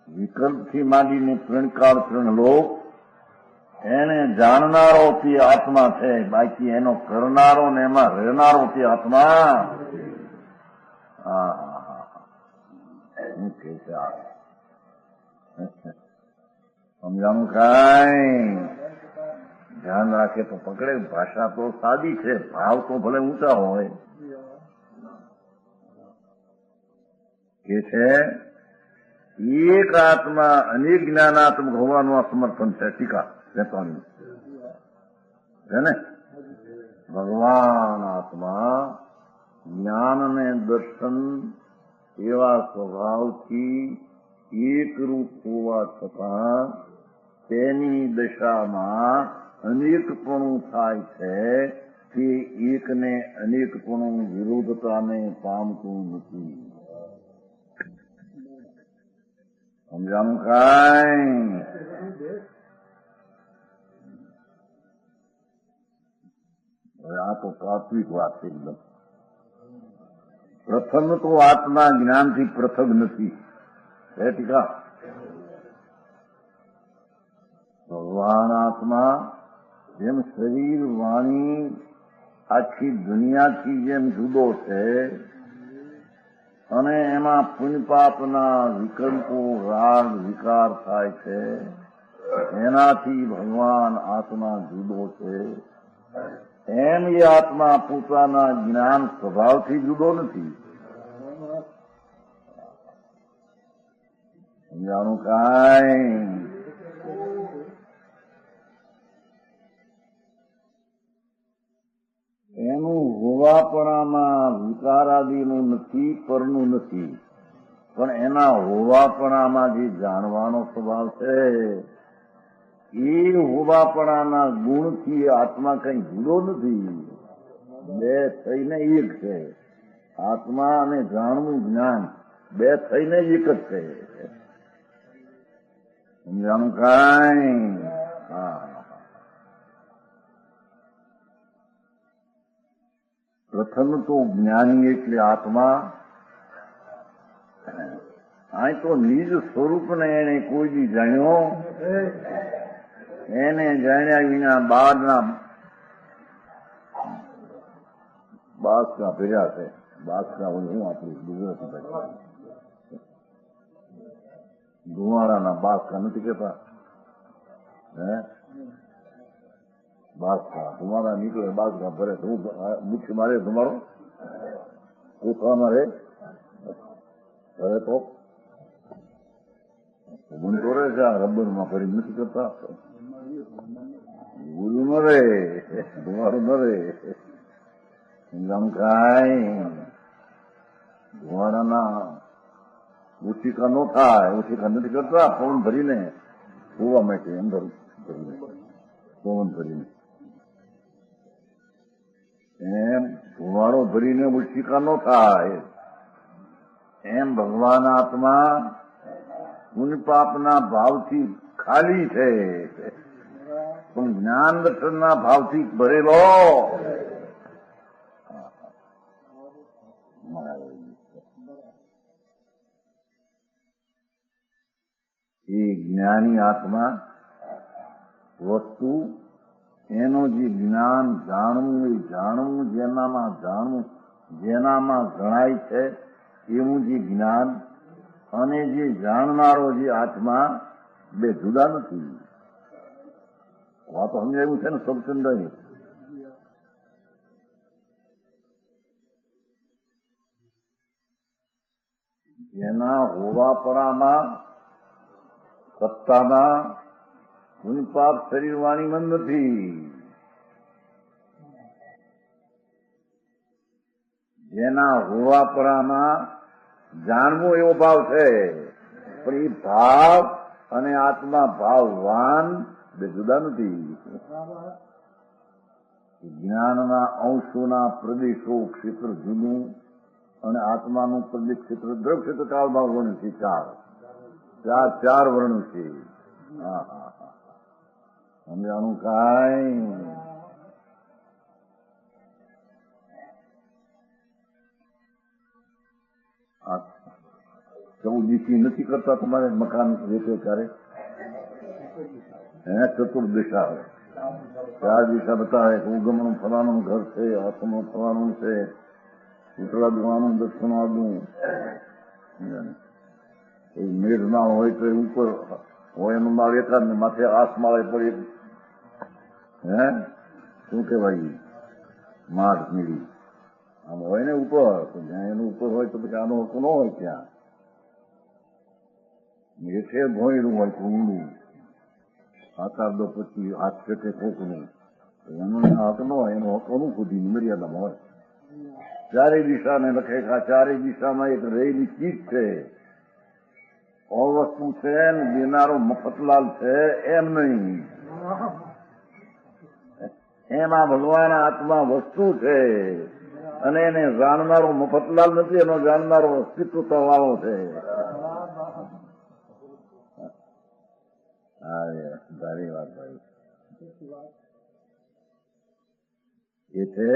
વિકલ્પથી માંડીને ત્રણકાળ ત્રણ લોક એને જાણનારો તે આત્મા છે. બાકી એનો કરનારો ને એમાં રહેનારો તે આત્મા. શું કે છે? સમજાણું કાંઈ? ધ્યાન રાખે તો પકડે. ભાષા તો સાદી છે, ભાવ તો ભલે ઊંચા હોય. કે છે એક આત્મા અનેક જ્ઞાનાત્મક હોવાનું આ સમર્થન છે. ટીકા 43 છે ને. ભગવાન આત્મા જ્ઞાન અને દર્શન એવા સ્વભાવથી એકરૂપ હોવા છતાં તેની દશામાં અનેકપણું થાય છે. તે એકને અનેકપણું વિરોધતાને પામતું નથી. સમજાણું કાંઈ? હવે આ તો પ્રાથમિક વાત છે એકદમ. પ્રથમ તો આત્મા જ્ઞાનથી પૃથક નથી. એ ટીકા ભગવાન આત્મા જેમ શરીર વાણી આખી દુનિયાથી જેમ જુદો છે અને એમાં પુણ્યપાપના વિકલ્પો રાગ વિકાર થાય છે, એનાથી ભગવાન આત્મા જુદો છે. એમ એ આત્મા પોતાના જ્ઞાન સ્વભાવથી જુદો નથી. સમજાણું કાંઈ? એનું હોવાપણામાં વિકારાદિનું નથી, પરનું નથી, પણ એના હોવાપણામાં જે જાણવાનો સ્વભાવ છે એ હોવાપણાના ગુણથી આત્મા કઈ જુદો નથી. બે થઈને એક છે. આત્મા અને જાણવું જ્ઞાન બે થઈને એક જ છે. સમજાણું કાંઈ? હા. પ્રથમ તો જ્ઞાની એટલે આત્મા. અહીં તો નિજ સ્વરૂપને એને કોઈ દી જાણ્યો એને જાણ્યા વિના બહારના બાસકા ભેર્યા છે. બાસકા હું આપણી ગુજરાતી ભાષા ધુવાડાના બાસકા નથી કેતા? હે બાસકા ધુમાડા નીકળે, બાસકા ભરે. મુખ્ય મારે તમારો કોથા મારે ભરે તો બનતો રહે છે. આ રબરમાં ફરી નથી કરતા. બોલું ન રે, ધુમાડું ન રે. કાંઈ ધુવાડાના ઓછીકા ન થાય. ઓછીકા નથી કરતા. પવન ભરીને હોવા માટે અંદર ભરીને પવન ભરીને એમ ધુવાડો ભરીને ઓછીકા ન થાય. એમ ભગવાન આત્મા પુણ્ય પાપના ભાવથી ખાલી છે, પણ જ્ઞાન દર્શનના ભાવથી ભરેલો. એ જ્ઞાની આત્મા વસ્તુ એનો જે જ્ઞાન જાણવું, એ જાણવું જેનામાં જણાય છે એવું જે જ્ઞાન અને જે જાણનારો જે આત્મા બે જુદા નથી. વાતો સમજાયું છે ને સબચંદાની? જેના હોવાપરામાં સત્તાના પુણ્યપાપ શરીર વાણીમાં નથી. જેના હોવાપરામાં જાણવું એવો ભાવ છે, પણ એ ભાવ અને આત્મા ભાવવાન બે જુદા નથી. જ્ઞાનના અંશોના પ્રદેશો ક્ષેત્ર જુદું અને આત્માનું પ્રદેશ ક્ષેત્ર દ્રવ ક્ષેત્ર કાળભાવ વર્ણ છે. ચાર વર્ણ છે. હા હા હા, સમજાણું કાંઈ? ચૌદીસી નથી કરતા તમારે મકાન વેચે ત્યારે? એને ચતુર્દિશા હોય. 4 દિશા બતાવે કે ઉગમનું ફલાનું ઘર છે, હાથનું ફલાનું છે, ઉતરા દુવાનું દક્ષિણ આદું. મેઘ ના હોય તો એ ઉપર હોય એનું માળ એકાદ ને માથે આસમાળે પડી. હે શું કેવાય? માઢ મીડી આમ હોય ને ઉપર. જ્યાં એનું ઉપર હોય તો પછી આનો હક ન હોય. ત્યાં હેઠે ભોયરું હોય તો ઊંડું આકાર દો પછી હાથ પેટે કોકનું એનો હક ન હોય. એનો હક અનુભૂતિની મર્યાદામાં હોય. ચારેય દિશાને લખે કે આ ચારેય દિશામાં એક રહેલી ચીજ છે, અવસ્તુ છે ને દેનારો મફતલાલ છે. એમ નહીં, એમાં ભગવાન આત્મા વસ્તુ છે અને એને જાણનારો મફતલાલ નથી. એનો જાણનારો અસ્તિત્વ વાળો છે. સારી વાત ભાઈ. એટલે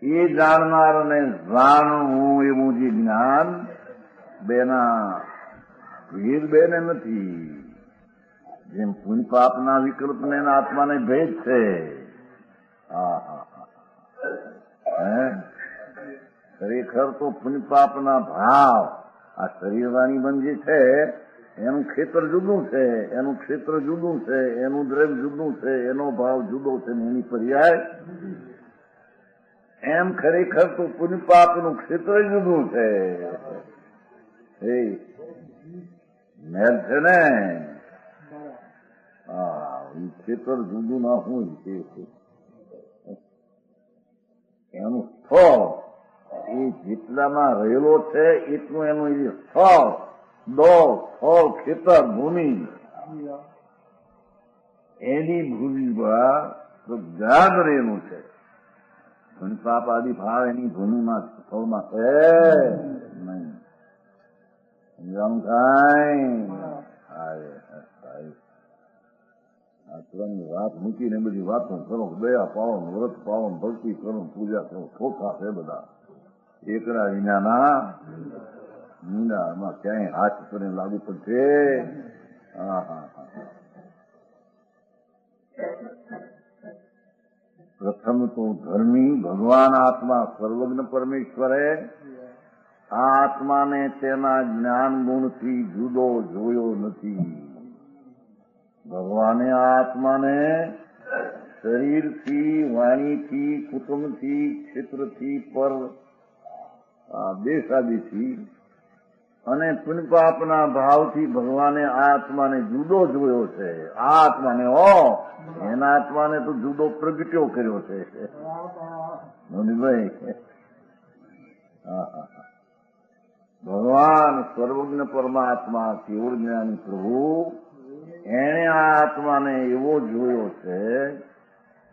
એ જાણનાર અને જાણવું એવું જે જ્ઞાન બેના ભેદ બેને નથી. જેમ પુણ્ય પાપના વિકલ્પને આત્માને ભેદ છે. ખરેખર તો પુણ્ય પાપના ભાવ આ શરીરવાણી બંધ જે છે એનું ક્ષેત્ર જુદું છે, એનું ક્ષેત્ર જુદું છે, એનું દ્રવ્ય જુદું છે, એનો ભાવ જુદો છે ને એની પર્યાય. એમ ખરેખર તો પુણ્ય પાપનું ક્ષેત્ર જુદું છે. એ મેલ છે ને? એ ક્ષેત્ર જુદું ના હોય છે. એનું સ્થળ એ જેટલામાં રહેલો છે એટલું એનું એ સ્થળ, દોડ, સ્થળ, ખેતર, ભૂમિ એની ભૂમિમાં તો જ્ઞાન રહેલું છે. પાપ આદિ ભાવ એની ભૂમિમાં સ્થળમાં છે નહીં. સમજાણું કાંઈ? આચરણની વાત મૂકીને બધી વાતો કરો. દયા પાળો, વ્રત પાળો, ભક્તિ કરો, પૂજા કરો. ખોખા છે બધા. એકડા વિનાના મીંડા. એમાં ક્યાંય હાથ કરીને લાગુ પડશે? હા હા હા. પ્રથમ તો ધર્મી ભગવાન આત્મા સર્વજ્ઞ પરમેશ્વરે આ આત્માને તેના જ્ઞાન ગુણથી જુદો જોયો નથી. ભગવાને આ આત્માને શરીરથી, વાણીથી, કુટુંબથી, ક્ષેત્રથી, પર દેશાદીથી અને પુણ્યપાપના ભાવથી ભગવાને આ આત્માને જુદો જોયો છે. આ આત્માને એના આત્માને તો જુદો પ્રગટ્યો કર્યો છે. મોદીભાઈ, ભગવાન સર્વજ્ઞ પરમાત્મા કેવળ જ્ઞાની પ્રભુ એણે આ આત્માને એવો જોયો છે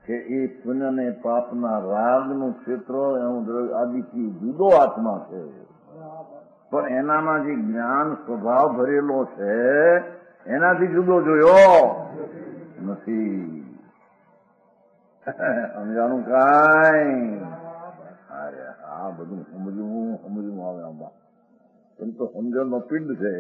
કે એ પુણ્ય ને પાપના રાગનું ક્ષેત્ર એનું આદિથી જુદો આત્મા છે. પણ એનામાં જે જ્ઞાન સ્વભાવ ભરેલો છે એનાથી જુદો જોયો નથી. સમજાણું કાંઈ? અરે આ બધું સમજવું આવે આમાં. એમ તો સમજણનો પિંડ છે.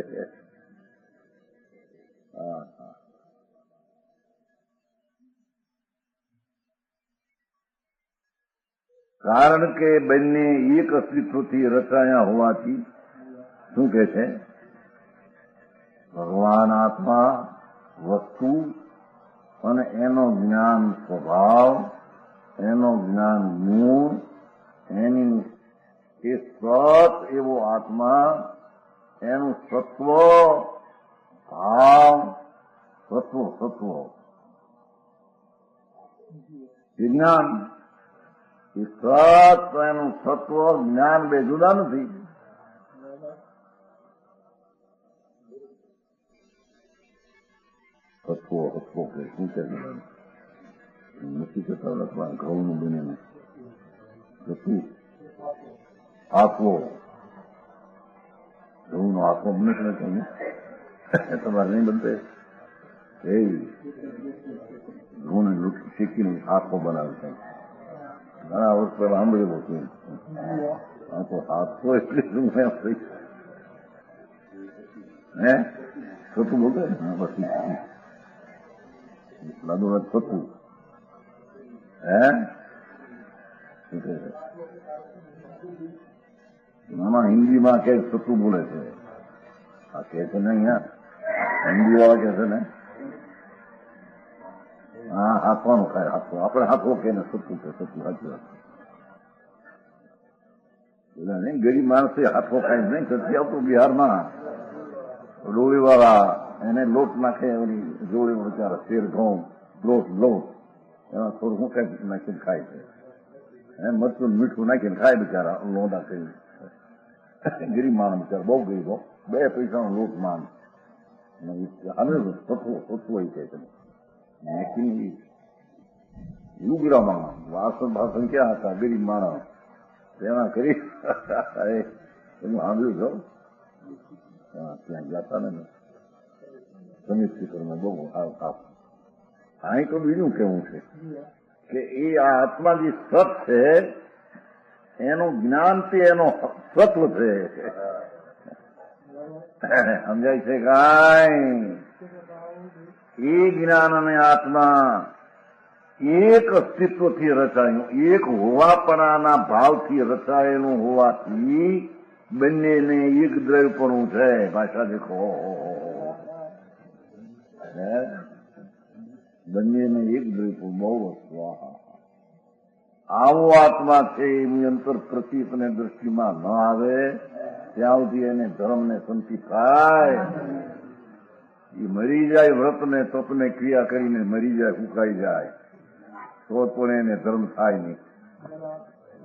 કારણ કે બંને એક અસ્તિત્વથી રચાયા હોવાથી શું કે છે? ભગવાન આત્મા વસ્તુ અને એનો જ્ઞાન સ્વભાવ, એનો જ્ઞાન ગુણ, એની એ સત એવો આત્મા, એનું સત્વ ભાવ, સત્વ વિજ્ઞાન, એ સત એનું સત્વ જ્ઞાન બે જુદા નથી. સત્વો કે શું છે નથી કરતા લખવા ઘઉંનું બનેલું સત્વું આખવો ઘઉંનો આખવો બને છે ને તમારે નહીં બનતે એ ઘઉંને શીખીને આખો બનાવે છે. ઘણા વર્ષ પહેલા સાંભળેલું હતું. આખો આખો એટલે શું હે સતું બોલતો પછી લાદોરાજ સતું હે નાના હિન્દીમાં કે સતું બોલે છે. આ કે છે ને અહીંયા હિન્દી વાળા કે છે ને હા હાથવાનું ખાય હાથો. આપણે હાથો કે ને સતું કે સતું સાચી વાત. બધા નહીં ગરીબ માણસે હાથો ખાય નહીં સતી આવતું બિહારમાં ડોળી વાળા એને લોટ નાખે એની જોડી બિચારા શેર ઘઉં લોટ એમાં થોડું શું કઈ નાખીને ખાય છે. મરચું મીઠું નાખીને ખાય બિચારા લોડા કરી. ગરીબ માણસ બિચારા બહુ ગરીબો 2 પૈસાનો લોટ માન સત્વ કે છે લુગડા માણસ વાસણ ક્યાં હતા ગરીબ માણસ તેમાં કરી એનું સાંભળ્યું છો ત્યાં જતા ને સમિતિકરમાં બહુ અહીં તો બીજું કેવું છે કે એ આ આત્મા જે સત છે એનું જ્ઞાન તે એનો સત્વ છે. સમજાય છે કાંઈ? એ જ્ઞાન અને આત્મા એક અસ્તિત્વથી રચાયું, એક હોવાપણાના ભાવથી રચાયેલું હોવાથી બંનેને એક દ્રવ્યપણું છે. ભાષા દેખો, બંનેને એક દ્રવ્યપણું બહુ વસ્તુ. આવો આત્મા છે એની અંતર પ્રતીત અને દ્રષ્ટિમાં ન આવે ત્યાં સુધી એને ધર્મને સંતિ થાય. એ મરી જાય વ્રતને તપને ક્રિયા કરીને મરી જાય, ફૂંકાઈ જાય તો પણ એને ધર્મ થાય નહીં.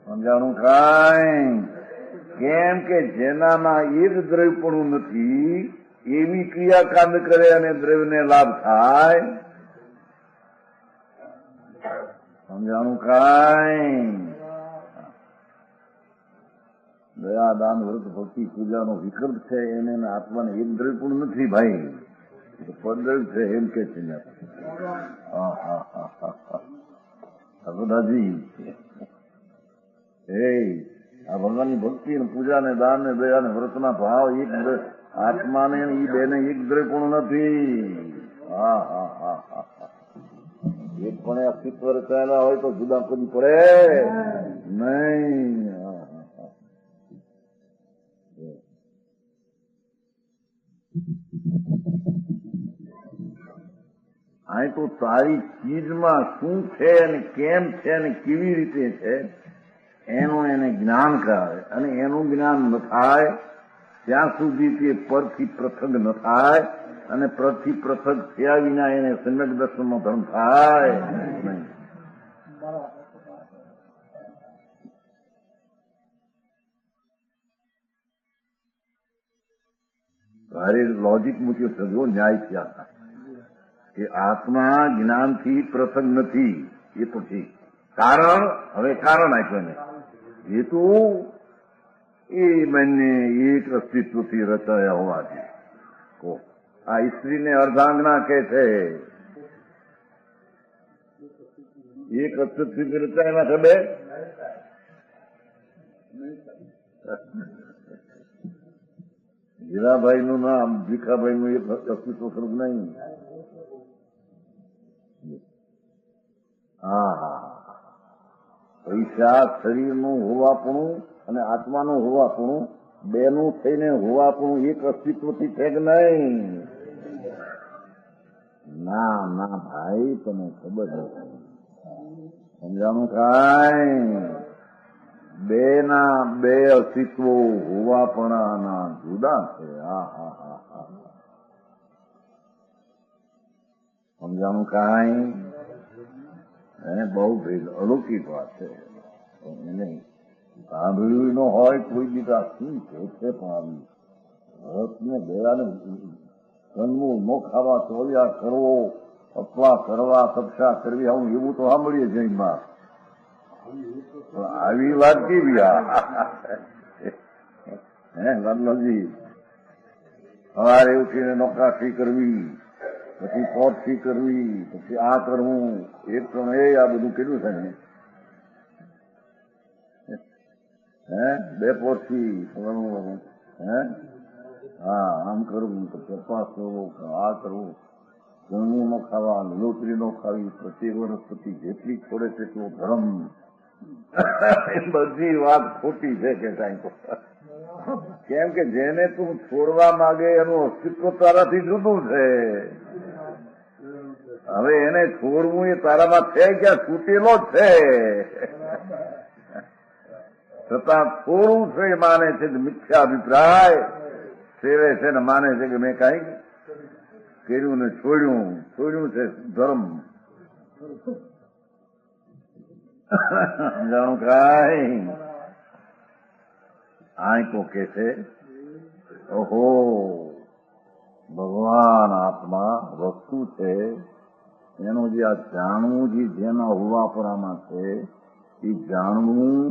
સમજાણું કાંઈ? કેમ કે જેનામાં એક દ્રવ્યપણું નથી એવી ક્રિયાકાંડ કરે અને દ્રવ્યને લાભ થાય. સમજાણું કાંઈ? દયા દાન વ્રત ભક્તિ પૂજાનો વિકલ્પ છે એને આત્માને એક દ્રવ્યપણું નથી ભાઈ, પદ્ધતિ છે એમ કે છે. દાદાજી આ ભગવાનની ભક્તિ ને પૂજા ને દાન ને દયા ને વ્રતના ભાવ એક આત્માને એ બેને એક દ્રવ્યપણું નથી. એક પણ અસ્તિત્વ રચાયેલા હોય તો જુદા કરવી પડે નહીં. અહીં તો તારી ચીજમાં શું છે અને કેમ છે અને કેવી રીતે છે એનું એને જ્ઞાન કરાવે, અને એનું જ્ઞાન ન થાય ત્યાં સુધી તે પરથી પૃથક ન થાય, અને પરથી પૃથક થયા વિના એને સમ્યક દર્શનનો ધર્મ થાય નહીં. ભારે લોજિક મૂક્યો છે, જો ન્યાય થયા કે આત્મા જ્ઞાનથી પૃથક નથી, એ તો ઠીક. કારણ, હવે કારણ આપ્યું ને હેતુ એ બંને એક અસ્તિત્વથી રચાયા હોવાથી. આ સ્ત્રીને અર્ધાંગના કે છે, એક અસ્તિત્વથી રચાયેલા છે બે. હીરાભાઈનું નામ ભીખાભાઈનું એક અસ્તિત્વ સ્વરૂપ નહીં. હા, પૈસા શરીરનું હોવાપણું અને આત્માનું હોવાપણું બેનું થઈને હોવાપણું એક અસ્તિત્વથી છે કે નહીં? ના ના ભાઈ, તને ખબર નથી. સમજાણું કાંઈ? બે ના બે અસ્તિત્વો હોવાપણાના જુદા છે. હા હા હા હા, સમજાણું કાંઈ? એને બહુ ભેદ અલૌકિક વાત છે. એને સાંભળ્યું ન હોય કોઈ દીધા શું છે, પણ રથને ગયા ને જન્મું ન ખાવા ચોર્યા કરવો, અપવા કરવા, તપસા કરવી, આવું એવું તો સાંભળીએ જૈનમાં. આવી વાત કેવી? હે લાલજી, સવારે ઉઠીને નોકરાશી કરવી, પછી પોટથી કરવી, પછી આ કરવું, એક તો આ બધું કેટલું છે ને? હે બે પોટથી કરવું, હે હા આમ કરવું, પછી તપાસ કરવો, આ કરવું, જણવું ન ખાવા, લીલોતરી ન ખાવી, પ્રતિ વર્ષ પછી જેટલી છોડે તેટલો ધર્મ. એ બધી વાત ખોટી છે કે સાહેબ. કેમ કે જેને તું છોડવા માંગે એનું અસ્તિત્વ તારાથી જુદું છે. હવે એને છોડવું એ તારામાં છે ક્યાં? છૂટેલો જ છે. છતાં થોડું છે એ માને છે કે મિથ્યા અભિપ્રાય સેવે છે ને માને છે કે મેં કઈ કર્યું ને છોડ્યું. છોડ્યું છે ધર્મ. જાણું કાંઈ? આ તો કે છે ઓહો ભગવાન આત્મા વસ્તુ છે, એનું જે આ જાણવું જે જેના હોવાપરામાં છે એ જાણવું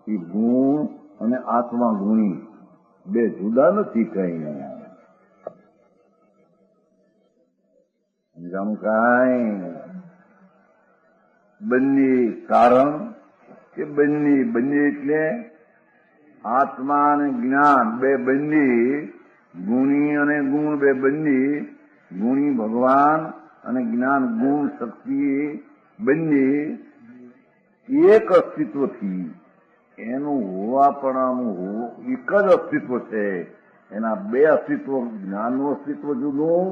એ ગુણ અને આત્મા ગુણી બે જુદા નથી કઈ. જાણું કાંઈ? બંને કારણ કે બંને એટલે આત્મા અને જ્ઞાન બે બંને, ગુણી અને ગુણ બે બંને, ગુણી ભગવાન અને જ્ઞાન ગુણ શક્તિ બંને એક અસ્તિત્વથી એનું હોવાપણાનું એક જ અસ્તિત્વ છે. એના બે અસ્તિત્વ, જ્ઞાનનું અસ્તિત્વ જુદું,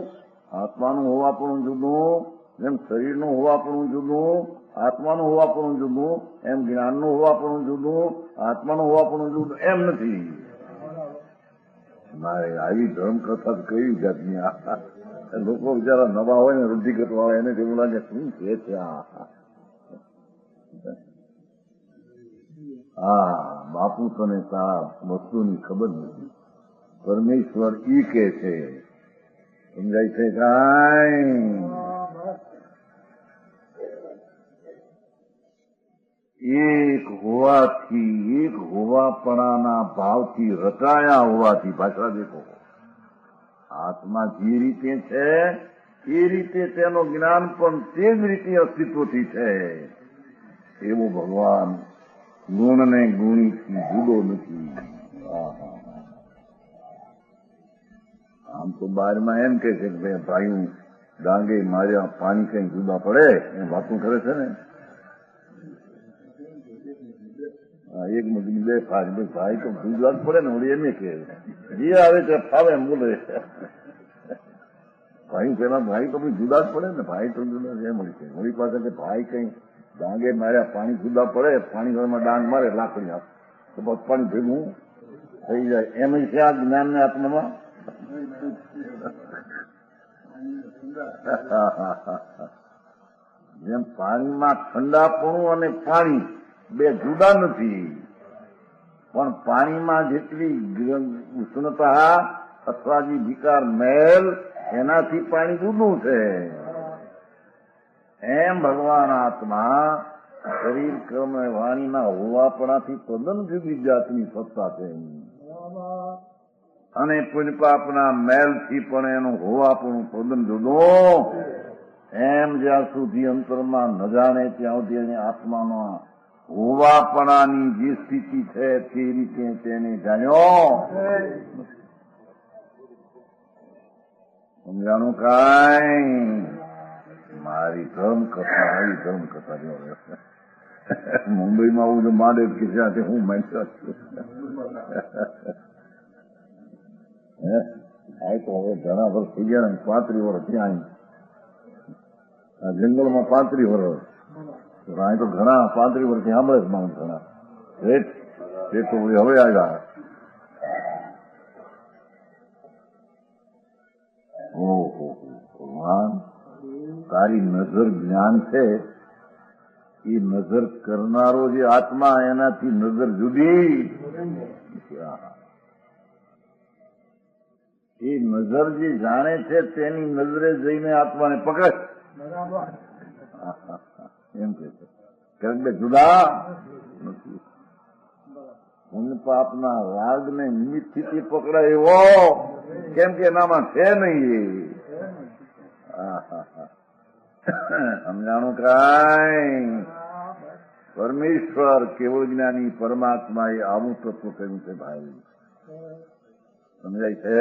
આત્માનું હોવાપણું જુદું. જેમ શરીરનું હોવાપણું જુદું, આત્માનું હોવાપણું જુદું, એમ જ્ઞાનનું હોવાપણું જુદું, આત્માનું હોવાપણું જુદું એમ નથી. મારે આવી ધર્મ કથા કઈ જાતની? લોકો બિચારા નવા હોય ને રૂઢિગત વાળા, એને જેવું લાગે શું છે ત્યાં. હા બાપુ, તને તારા વસ્તુની ખબર નથી. પરમેશ્વર ઈ કે છે, સમજાય છે કાંઈ? એક હોવાથી, એક હોવાપણાના ભાવથી રચાયા હોવાથી, પાછળ દેખો, આત્મા જે રીતે છે એ રીતે તેનું જ્ઞાન પણ તે જ રીતે અસ્તિત્વથી છે. એવો ભગવાન ગુણને ગુણીથી જુદો નથી. આમ તો બારમાં એમ કે છે કે ભાઈ ડાંગે માર્યા પાણી કઈ જુદા પડે એ વાતું કરે છે ને. એક મગની બે ભાઈ તો જુદા જ પડે ને ઓલી એમ કે જે આવે તે ફાવે એમ બોલે. ભાઈ પેલા ભાઈ તો બી જુદા જ પડે ને, ભાઈ તો જુદા એમ મળી છે. મારી પાસે કે ભાઈ કઈ ડાંગે માર્યા પાણી જુદા પડે, પાણી ઘરમાં ડાંગ મારે લાકડી આપ તો બસ પાણી ભેગું થઈ જાય. એમ છે આ જ્ઞાન ને આત્મામાં. જેમ પાણીમાં ઠંડાપણું અને પાણી બે જુદા નથી, પણ પાણીમાં જેટલી ઉષ્ણતા અથવા જે વિકાર મેલ એનાથી પાણી જુદું છે. એમ ભગવાન આત્મા શરીર કર્મ વાણીના હોવાપણાથી તદ્દન જુદી જાતની સત્તા છે. અને પુણ્યપાપના મેલથી પણ એનું હોવાપણું તદ્દન જુદું. એમ જ્યાં સુધી અંતરમાં ન જાણે ત્યાં સુધી એને આત્માનો હોવાપણાની જે સ્થિતિ છે તે રીતે તેને જાણ્યો. સમજાણું કાંઈ? મારી ધર્મકથા આવી ધર્મકથા જો મુંબઈમાં આવું તો માંડે કે જ્યાંથી હું માન્યો છું. આ તો હવે ઘણા વર્ષ થઈ ગયા ને, 35 વર્ષ ત્યાં જંગલમાં 35 વર્ષ. અહીં તો ઘણા 35 વર્ષથી સાંભળે જ માણસ ઘણા. એ તો હવે આવ્યા. ઓહો ભગવાન, તારી નજર જ્ઞાન છે, એ નજર કરનારો જે આત્મા એનાથી નજર જુદી. એ નજર જે જાણે છે તેની નજરે જઈને આત્માને પકડે એમ કે છે. કારણ કે જુદા નથી. પુણ્ય પાપના રાગને નિમિત્તથી પકડાય એવો, કેમ કે એનામાં છે નહીં. સમજાણું કાંઈ? પરમેશ્વર કેવળ જ્ઞાની પરમાત્મા એ આવું તત્વ કહ્યું છે ભાઈ. સમજાય છે?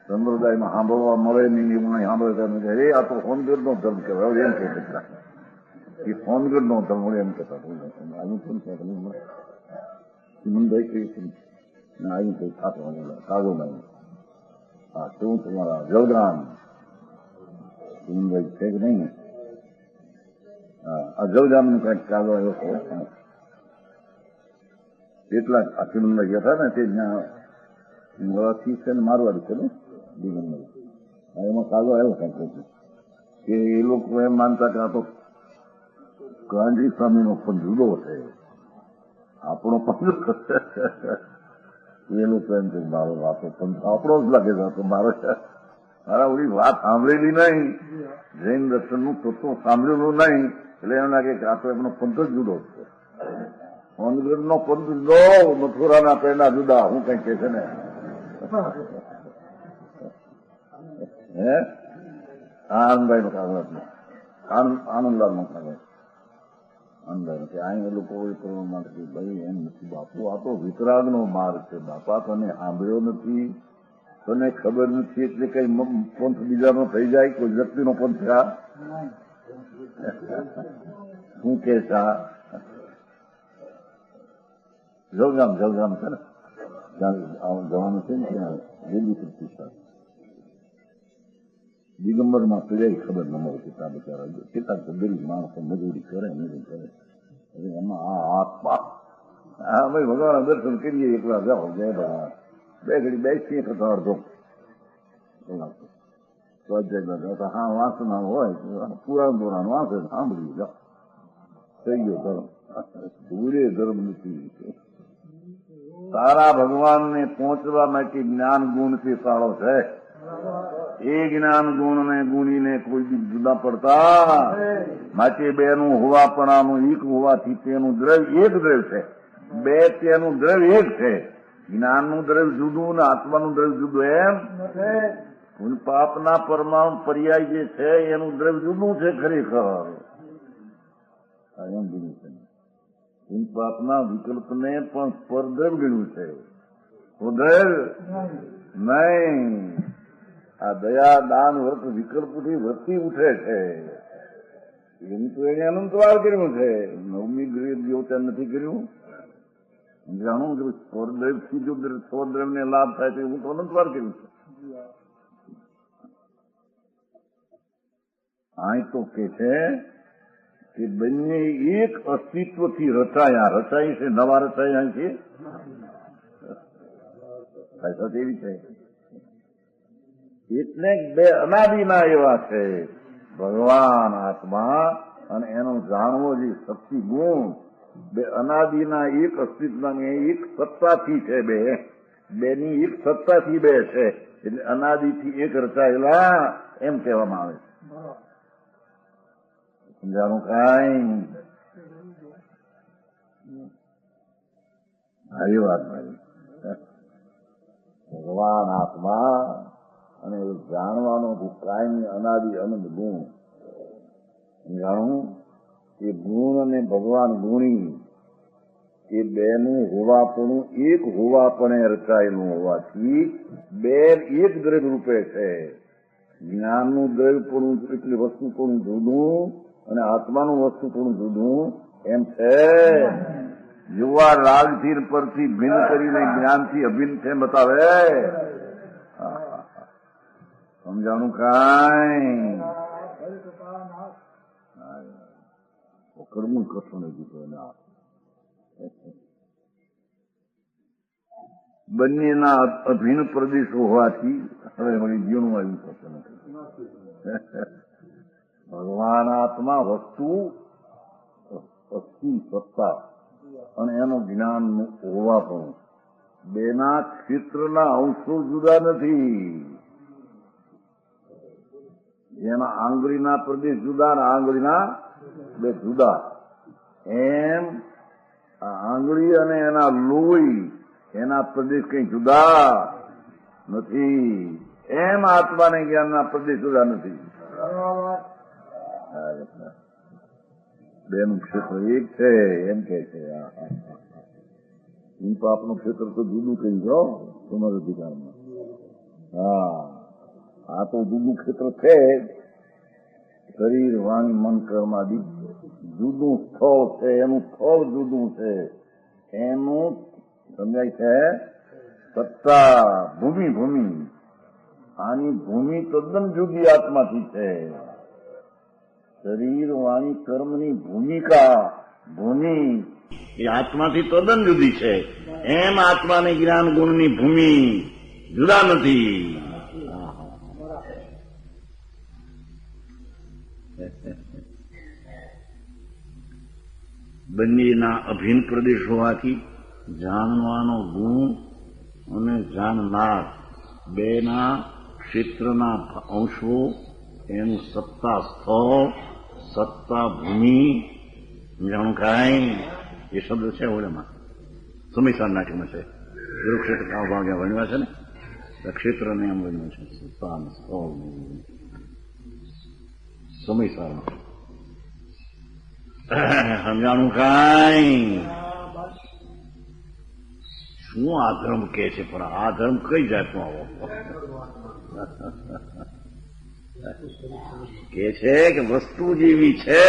સંપ્રદાયમાં સાંભળવા મળે નહીં એવું નહીં સાંભળે. એ આ તો હોનગઢ નો ધર્મ કહેવાય એમ કે એ હોનગઢ નો ધર્મ એમ કહેતા. મંદાઈ કઈ આવી કઈ ખાતો કાગો નહીં. હા શું તમારા જલગામ મંદાઈ છે કે નહીં? હા આ જલગામ નું કઈક કાગો એવો એટલા આખી મંદાઈ ગયા હતા ને તે જ્યાં મરાઠી છે ને મારવાડી છે ને દિગંબર, એમાં કાગો આવ્યો કઈક કે એ લોકો એમ માનતા કે આ તો ગાંધી સ્વામીનો પણ જુદો છે, આપણો પણ એ લોકો એમ કે મારો વાતો પણ આપણો જ લાગે છે. મારા ઓલી વાત સાંભળેલી નહીં, જૈન દર્શનનું તત્વ સાંભળેલું નહીં, એટલે એમ લાગે કે આ તો એમનો પંથ જ જુદો છે. હોનગઢનો પંથ જુદો, મથુરાના પેડા જુદા. હું કઈ કે છે ને હે આનંદભાઈ નો કાગળ, આનંદલાલ નો કાગળ. અંદર કે અહીં એ લોકો કરવા માટે ભાઈ એમ નથી બાપુ, આ તો વિતરાગ નો માર્ગ છે બાપા. તને સાંભળ્યો નથી, તને ખબર નથી એટલે કઈ પંથ બીજાનો થઈ જાય, કોઈ વ્યક્તિનો પંથ થયા. શું કે છે? જલગામ છે ને જવાનું છે ને ત્યાં વેલી પ્રતિષ્ઠા દિગંબરમાં પીડાઈ ખબર ન મળે કેટલા બચારા કેટલાક ગરીબ માણસો મજૂરી કરે એમાં આ હાથ પાક હા ભાઈ ભગવાન દર્શન કરીએ એકલા જાઓ જય ભગવાન બે ઘડી બેસી કરતા અડધો કલાક હા વાંચના હોય પુરાણ વાંચે સાંભળી જાઓ થઈ ગયો ધર્મ. સૂર્ય ધર્મ નથી. તારા ભગવાનને પહોંચવા માટે જ્ઞાન ગુણથી સારો છે. એ જ્ઞાન ગુણ ને ગુણીને કોઈ બી જુદા પડતા માટે બેનું હોવાપણાનું એક હોવાથી તેનું દ્રવ્ય એક દ્રવ્ય છે, બે તેનું દ્રવ્ય એક છે. જ્ઞાનનું દ્રવ્ય જુદું ને આત્માનું દ્રવ્ય જુદું એમ પાપના પરમાણુ પર્યાય જે છે એનું દ્રવ્ય જુદું છે ખરેખર. એમ ગણ્યું છે પાપના વિકલ્પને પણ પરદ્રવ્ય ગણ્યું છે, ઉદ્રવ નહીં. આ દયા દાન વ્રત વિકલ્પથી વધતી ઉઠે છે. એમ તો એને અનંતવાર કર્યું છે. નવમી દ્યોતન નથી કર્યું. જાણું કે સ્વરદ્રવ્યથી જો સ્વદ્રવ્યને લાભ થાય તો એવું તો અનંતવાર કર્યું છે. અહીં તો કે છે કે બંને એક અસ્તિત્વથી રચાયા છે, નવા રચાયા છે. એવી છે એટલે બે અનાદિના એવા છે. ભગવાન આત્મા અને એનો જાણવો જે શક્તિ ગુણ બે અનાદિના એક અસ્તિત્વની એક સત્તાથી છે. બેની એક સત્તાથી બે છે. એટલે અનાદિથી એક રચાયેલા એમ કહેવામાં આવે છે. સમજાણું કાંઈ? આવી વાત મારી. ભગવાન આત્મા અને જાણવાનો કાયમી અનાદિ અનંત ગુણ. જાણવું એ ગુણ અને ભગવાન ગુણી એ બેનું હોવાપણું એક હોવાપણે રચાયેલું હોવાથી બે એક દ્રવ્ય રૂપે છે. જ્ઞાનનું દ્રવ્યપણું એટલે વસ્તુપણું જુદું અને આત્માનું વસ્તુપણું જુદું એમ છે. યુવા રાગથી પરથી ભિન્ન કરીને જ્ઞાનથી અભિન્ન છે બતાવે. સમજાણું કાંઈ? કરવું કશું નથી કીધું. બંનેના અભિન્ન પ્રદેશ હોવાથી હવે વળી જીવનું આવ્યું થતું નથી. ભગવાન આત્મા વસ્તુ અસ્થિ સત્તા અને એનું જ્ઞાન હોવા પણ બેના ક્ષેત્રના અંશો જુદા નથી. જેના આંગળીના પ્રદેશ જુદા અને આંગળીના બે જુદા એમ આંગળી અને એના લોહી એના પ્રદેશ કઈ જુદા નથી. એમ આત્માને જ્ઞાનના પ્રદેશ જુદા નથી. બેનું ક્ષેત્ર એક છે એમ કે છે. પાપનું ક્ષેત્ર તો જુદું કહી જાઓ તમારા અધિકારમાં. આ તો જુદું ક્ષેત્ર છે. શરીર વાણી મન કર્મ આદિ જુદું સ્થળ છે. એનું સ્થળ જુદું છે. એનું સમજાય છે સત્તા ભૂમિ. આની ભૂમિ તદ્દન જુદી આત્માથી છે. શરીર વાણી કર્મની ભૂમિ એ આત્માથી તદ્દન જુદી છે. એમ આત્માને જ્ઞાન ગુણની ભૂમિ જુદા નથી. બંનેના અભિન્ન પ્રદેશ હોવાથી જાણવાનો ગુણ અને જાણનાર બેના ક્ષેત્રના અંશો એનું સત્તા સ્થળ સત્તા ભૂમિ જાણું કાંઈ એ શબ્દ છે ઓળેમાં સમીસાર નાખ્યું છે. ગુરુક્ષેત્ર કાવ ભાગ્યા ભણ્યા છે ને ક્ષેત્રને એમ ભણ્યું છે સત્તા સ્થળ સમીસારમાં સમજાણું કાંઈ? શું આ ધર્મ કે છે? પણ આ ધર્મ કઈ જાતનો આવો કે છે કે વસ્તુ જેવી છે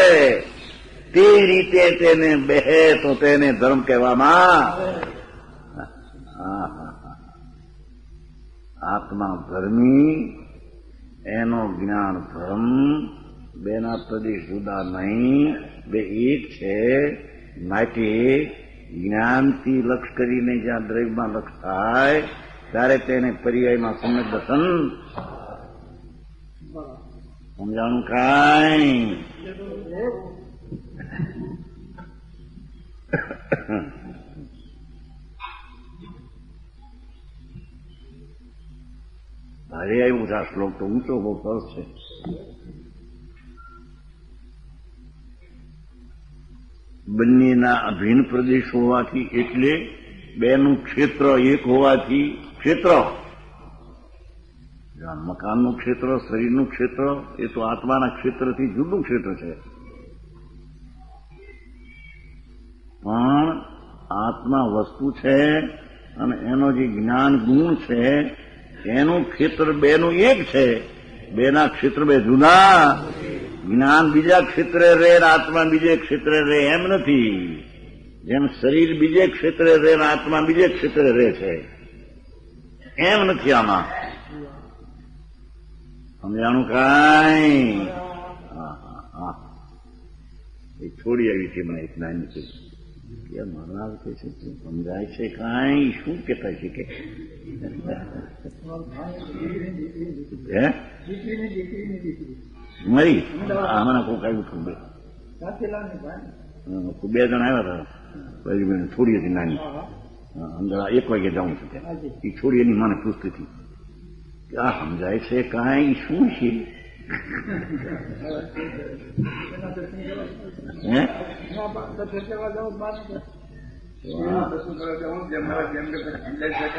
તે રીતે તેને બેહે તો તેને ધર્મ કહેવામાં. આત્મા ધર્મી એનો જ્ઞાન ધર્મ બેના પ્રદેશ જુદા નહીં બે એક છે. માટે જ્ઞાનથી લક્ષ કરીને જ્યાં દ્રવ્યમાં લક્ષ થાય ત્યારે તેને પર્યાયમાં સમ્યક દર્શન. સમજાણું કાંઈ? ભારે આવ્યું છે આ શ્લોક તો ઊંચો બહુ સરસ છે. બંનેના અભિન્ન પ્રદેશ હોવાથી એટલે બેનું ક્ષેત્ર એક હોવાથી ક્ષેત્ર મકાનનું ક્ષેત્ર શરીરનું ક્ષેત્ર એ તો આત્માના ક્ષેત્રથી જુદું ક્ષેત્ર છે. પણ આત્મા વસ્તુ છે અને એનો જે જ્ઞાન ગુણ છે એનું ક્ષેત્ર બેનું એક છે, બેના ક્ષેત્ર બે જુદા. જ્ઞાન બીજા ક્ષેત્રે રહે ને આત્મા બીજે ક્ષેત્રે રહે એમ નથી. જેમ શરીર બીજે ક્ષેત્રે રહે ને આત્મા બીજે ક્ષેત્રે રહે છે એમ નથી. આમાં સમજાણું કાંઈ? એ છોડી આવી છે મને એક નાની છે કે મહારાજ કે છે સમજાય છે કાંઈ? શું કહેતા છે કે હે મરી આમાં કોઈ કઈ ઉઠું બે જણ આવ્યા હતા, છોડી હતી નાની, અંદર 1 વાગે જાઉં છું ત્યાં. એ છોડી એની માને પૂછતી હતી કે આ સમજાય છે કાંઈ શું છે?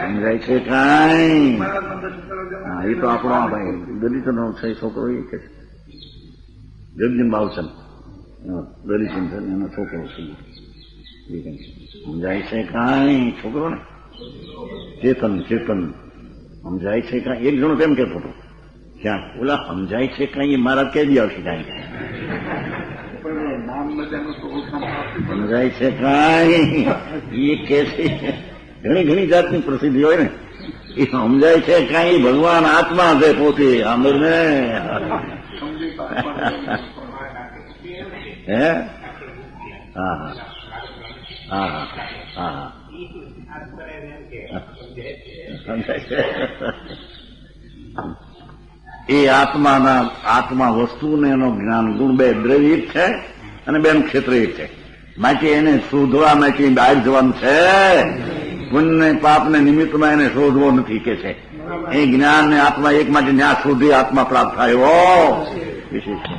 સમજાય છે કાંઈ? હા, એ તો આપણો આ ભાઈ દલિતનો છે છોકરો, એ કે જગજીન બાવસન દલિત એનો છોકરો છે. સમજાય છે કાંઈ? છોકરો ને ચેતન સમજાય છે કાંઈ? એક જણો તેમ કહેતો હતો ક્યાંક, ઓલા સમજાય છે કાંઈ મારા કેદી આવશે કાંઈ? સમજાય છે કાંઈ એ કે છે. ઘણી જાતની પ્રસિદ્ધિ હોય ને. એ સમજાય છે કાંઈ ભગવાન આત્મા છે પોતે. આંબર ને હે હા હા હા એ આત્મા વસ્તુને એનો જ્ઞાન ગુણ બે દ્રવ્ય એક છે અને બેનું ક્ષેત્ર એક છે. માટે એને શોધવા માટે બહાર જવાનું છે. પુણ્ય પાપને નિમિત્તમાં એને શોધવો નથી કે છે. એ જ્ઞાન ને આત્મા એક માટે ન્યા શોધી આત્મા પ્રાપ્ત થાય એવો વિશેષ છે.